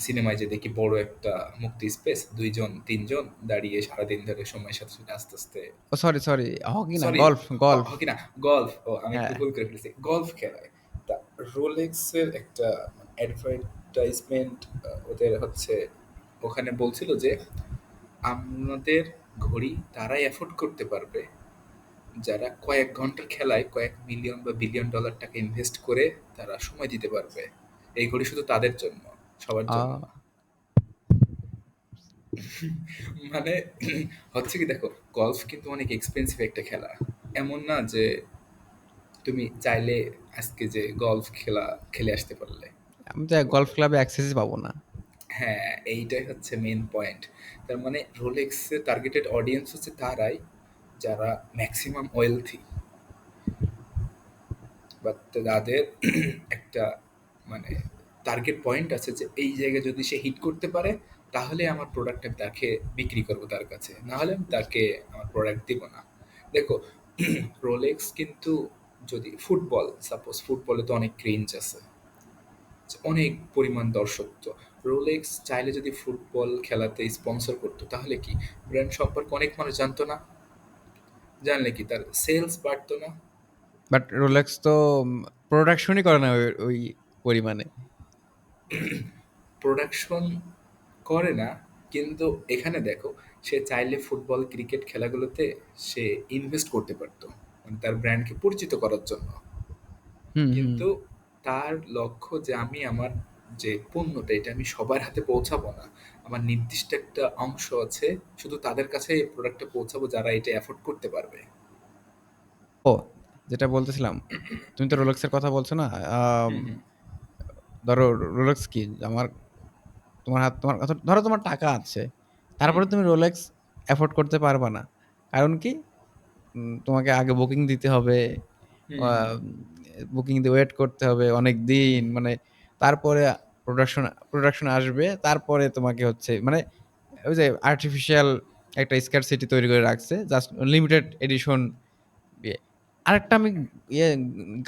সিনেমায় যে দেখি বড় একটা মুক্তি স্পেস, ২ জন ৩ জন দাঁড়িয়ে সারাদিন ধরে সময়ের সাথে সাথে আস্তে আস্তে, ও সরি, সরি। হকি না, সরি, গল্ফ, গল্ফ। হকি না, গলফ, ও আমি একটু হ্যাঁ। ভুল করে ফেলেছি, গলফ খেলায়। তা রোলেক্সের একটা অ্যাডভার্টাইজমেন্ট ওদের হচ্ছে ওখানে বলছিল যে আমাদের ঘড়ি তারাই অ্যাফোর্ড করতে পারবে যারা কয়েক ঘন্টার খেলায় কয়েক মিলিয়ন বা বিলিয়ন ডলার টাকা ইনভেস্ট করে তারা সময় দিতে পারবে। এই ঘড়ি শুধু তাদের জন্য, সবার আ জন্য না। মানে হচ্ছে কি, দেখো, গলফ কিন্তু অনেক এক্সপেন্সিভ একটা খেলা। এমন না যে তুমি চাইলে আজকে যে গলফ খেলা খেলে আসতে পারলে। আমি তো গল্ফ ক্লাবে অ্যাক্সেসই পাবো না। হ্যাঁ, এইটাই হচ্ছে মেন পয়েন্ট। তার মানে রোলেক্সের টার্গেটেড অডিয়েন্স হচ্ছে তারাই যারা ম্যাক্সিমাম ওয়েলথি, বা তাদের একটা মানে টার্গেট পয়েন্ট আছে যে এই জায়গায় যদি সে হিট করতে পারে তাহলে আমার প্রোডাক্ট আমি তাকে বিক্রি করবো তার কাছে, না হলে আমি তাকে আমার প্রোডাক্ট দিব না। দেখো, রোলেক্স কিন্তু যদি ফুটবল, সাপোজ ফুটবলে তো অনেক ক্রেঞ্জ আছে, অনেক পরিমাণ দর্শক, তো রোলেক্স চাইলে যদি ফুটবল খেলাতে স্পন্সর করতো তাহলে কি ব্র্যান্ড সম্পর্কে অনেক মানুষ জানতো না? জানলে কি তার সেলস বাড়তো না? বাট রোলেক্স তো প্রোডাকশনই করে না ওই পরিমাণে। প্রোডাকশন করে না, কিন্তু এখানে দেখো, সে চাইলে ফুটবল ক্রিকেট খেলাগুলোতে সে ইনভেস্ট করতে পারতো মানে তার ব্র্যান্ডকে পরিচিত করার জন্য। হুম, হুম। কিন্তু তার লক্ষ্য যে আমি আমার যে পণ্যটা এটা আমি সবার হাতে পৌঁছাবো না, আমার নির্দিষ্ট একটা অংশ আছে, শুধু তাদের কাছে এই প্রোডাক্টটা পৌঁছাবো যারা এটা অ্যাফোর্ড করতে পারবে। ও, যেটা বলতেছিলাম, তুমি তো রোলেক্সের কথা বলছো না? আম হুম হুম ধরো রোলেক্স কি আমার তোমার ধরো তোমার টাকা আছে। হুম তারপরে তুমি রোলেক্স এফোর্ড করতে পারবা না। কারণ কি? তোমাকে আগে বুকিং দিতে হবে। হুম আ হুম বুকিং দিয়ে ওয়েট করতে হবে অনেকদিন। মানে তারপরে প্রোডাকশন আসবে। তারপরে তোমাকে হচ্ছে মানে ওই যে আর্টিফিশিয়াল একটা স্কারসিটি তৈরি করে রাখছে। জাস্ট লিমিটেড এডিশন ইয়ে। আরেকটা আমি ইয়ে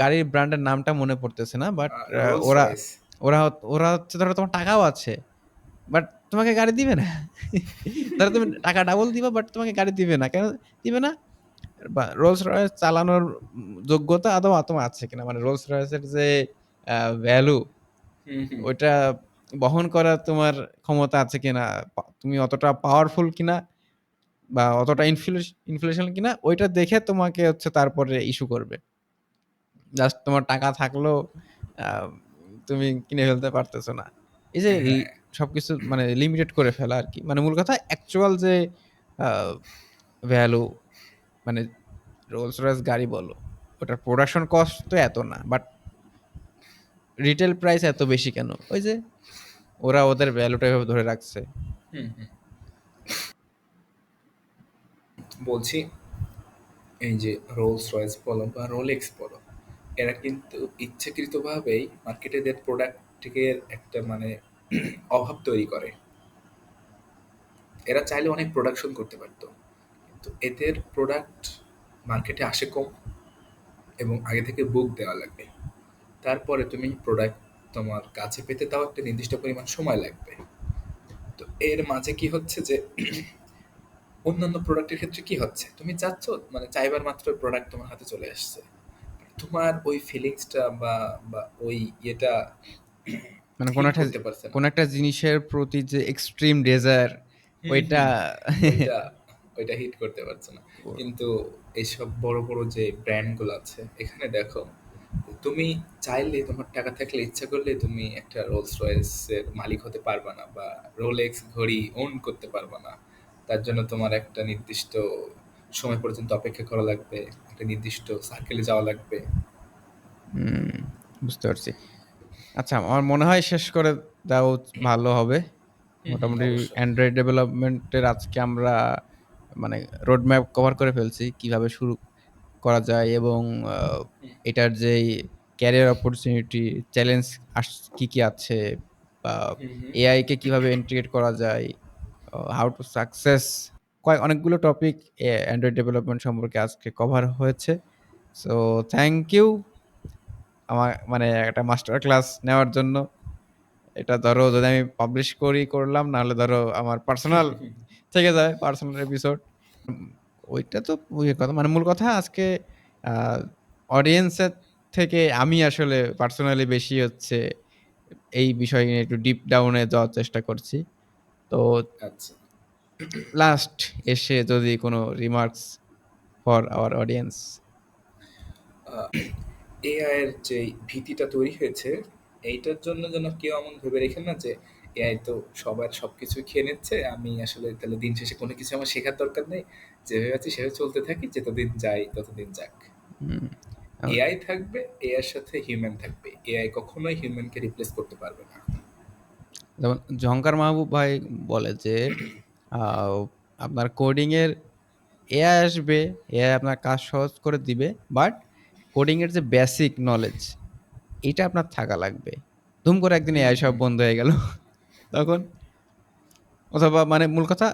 গাড়ির ব্র্যান্ডের নামটা মনে পড়তেছে না। বাট রোলস ওরা রয়েস। ওরা ওরা হচ্ছে ধরো তোমার টাকাও আছে। বাট তোমাকে গাড়ি দিবে না। ধরো তুমি টাকা ডাবল দিবা বাট তোমাকে গাড়ি দিবে না। কেন দিবে না? বা রোলস রয়েস চালানোর যোগ্যতা আদৌ তোমার আছে কিনা? মানে রোলস রয়েসের যে আ ভ্যালু হুম হুম ওইটা বহন করার তোমার ক্ষমতা আছে কিনা? তুমি অতটা পাওয়ারফুল কিনা বা অতটা ইনফ্লুয়েন্সিয়াল কিনা ওইটা দেখে তোমাকে হচ্ছে তারপরে ইস্যু করবে। জাস্ট তোমার টাকা থাকলেও আ তুমি কিনে ফেলতে পারতেছো না। এই যে হ্যাঁ সবকিছু মানে লিমিটেড করে ফেলা আরকি। মানে মূল কথা অ্যাকচুয়াল যে আ ভ্যালু মানে রোলস রয়েস গাড়ি বলো, ওটার প্রোডাকশন কস্ট তো এত না। বাট রিটেল প্রাইস এত বেশি কেন? ওই যে ওরা ওদের ভ্যালুটা এভাবে ধরে রাখছে। হুম, হুম। বলছি, এই যে রোলস রয়েস বলো বা রোলেক্স বলো, এরা কিন্তু ইচ্ছাকৃতভাবেই মার্কেটে এদের প্রোডাক্টের একটা মানে অভাব তৈরি করে। এরা চাইলে অনেক প্রোডাকশন করতে পারতো, কিন্তু এদের প্রোডাক্ট মার্কেটে আসে কম এবং আগে থেকে বুক দেওয়া লাগবে। তারপরে তুমি প্রোডাক্ট তোমার কাছে পেতে তাও একটা নির্দিষ্ট পরিমাণ সময় লাগবে। তো এর মাঝে কি হচ্ছে যে অন্যান্য প্রোডাক্টের ক্ষেত্রে কি হচ্ছে, তুমি চাচ্ছ মানে চাইবার মাত্র প্রোডাক্ট তোমার হাতে চলে আসছে, তোমার ওই ফিলিংসটা বা বা ওই ইয়েটা মানে হিট করতে পারছে না। কোন একটা জিনিসের প্রতি যে এক্সট্রিম ডেজায়ার হুম, ওইটা হুম। ওইটা ওইটা হিট করতে পারছে না। কিন্তু এইসব বড় বড় যে ব্র্যান্ডগুলো আছে এখানে দেখো, তুমি চাইলে তোমার টাকা থাকলে ইচ্ছা করলে তুমি একটা রোলস রয়েসের মালিক হতে পারবা না বা রোলেক্স ঘড়ি ওন করতে পারবা না। তার জন্য তোমার একটা নির্দিষ্ট সময় পর্যন্ত অপেক্ষা করা লাগবে, একটা নির্দিষ্ট সার্কেলে যাওয়া লাগবে। হুম, বুঝতে পারছি। আচ্ছা, আমার মনে হয় শেষ করে দেওয়া ভালো হবে। হুম, হুম, মোটামুটি অবশ্যই। অ্যান্ড্রয়েড ডেভেলপমেন্টের আজকে আমরা মানে রোড ম্যাপ কভার করে ফেলছি। কিভাবে শুরু করা যায় এবং আ হুম, এটার যেই ক্যারিয়ার অপরচুনিটি, চ্যালেঞ্জ কি, কি আছে বা হুম, হুম, এআই কে কিভাবে ইন্টিগ্রেট করা যায়, হাউ টু সাকসেস অনেকগুলো টপিক অ্যান্ড্রয়েড ডেভেলপমেন্ট সম্পর্কে আজকে কভার হয়েছে। সো থ্যাংক ইউ আমার মানে একটা মাস্টার ক্লাস নেওয়ার জন্য। এটা ধরো যদি আমি পাবলিশ করলাম, নাহলে ধরো আমার পার্সোনাল থেকে যায়, পার্সোনাল এপিসোড। উম ওইটা তো ওই কথা মানে মূল কথা আজকে আ অডিয়েন্সের থেকে আমি আসলে পার্সোনালি বেশি হচ্ছে এই বিষয় নিয়ে একটু ডিপ ডাউন এ যাওয়ার চেষ্টা করছি। তো আচ্ছা। লাস্ট এসে যদি কোনো remarks for our audience? AI এর যে ভীতিটা তৈরি হয়েছে, এইটার জন্য যেন কেউ এমন ভেবে রেখে না যে এআই তো সবার সবকিছু খেয়ে নিচ্ছে, আমি আসলে তাহলে দিন শেষে কোনো কিছু আমার শেখার দরকার নেই, যেভাবে আছি সেভাবে চলতে থাকি, যতদিন যাই ততদিন যাক। হুম, আ এআই থাকবে, এআই এর সাথে হিউম্যান থাকবে, এআই কখনোই হিউম্যানকে রিপ্লেস করতে পারবে না। যেমন ঝংকার মাহবুব ভাই বলে যে আ আপনার কোডিং এর এআই আসবে, এআই আপনার কাজ সহজ করে দিবে। বাট কোডিং এর যে বেসিক নলেজ এটা আপনার থাকা লাগবে। দুম করে একদিন হুম, এআই সব হুম, বন্ধ হয়ে গেল। তখন অথবা মানে মূল কথা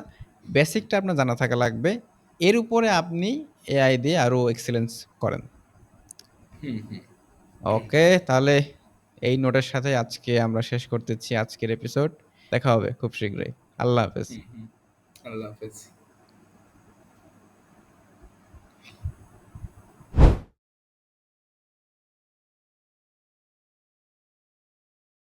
বেসিকটা আপনার জানা থাকা লাগবে। এর উপরে আপনি এআই দিয়ে আরো এক্সেলেন্স করেন। হুম, হুম, ওকে, তাহলে এই নোটের সাথে আজকে আমরা শেষ করতেছি আজকের এপিসোড। দেখা হবে খুব শীঘ্রই। আল্লাহ হাফেজ। হুম, হুম। আল্লাহ হাফেজ।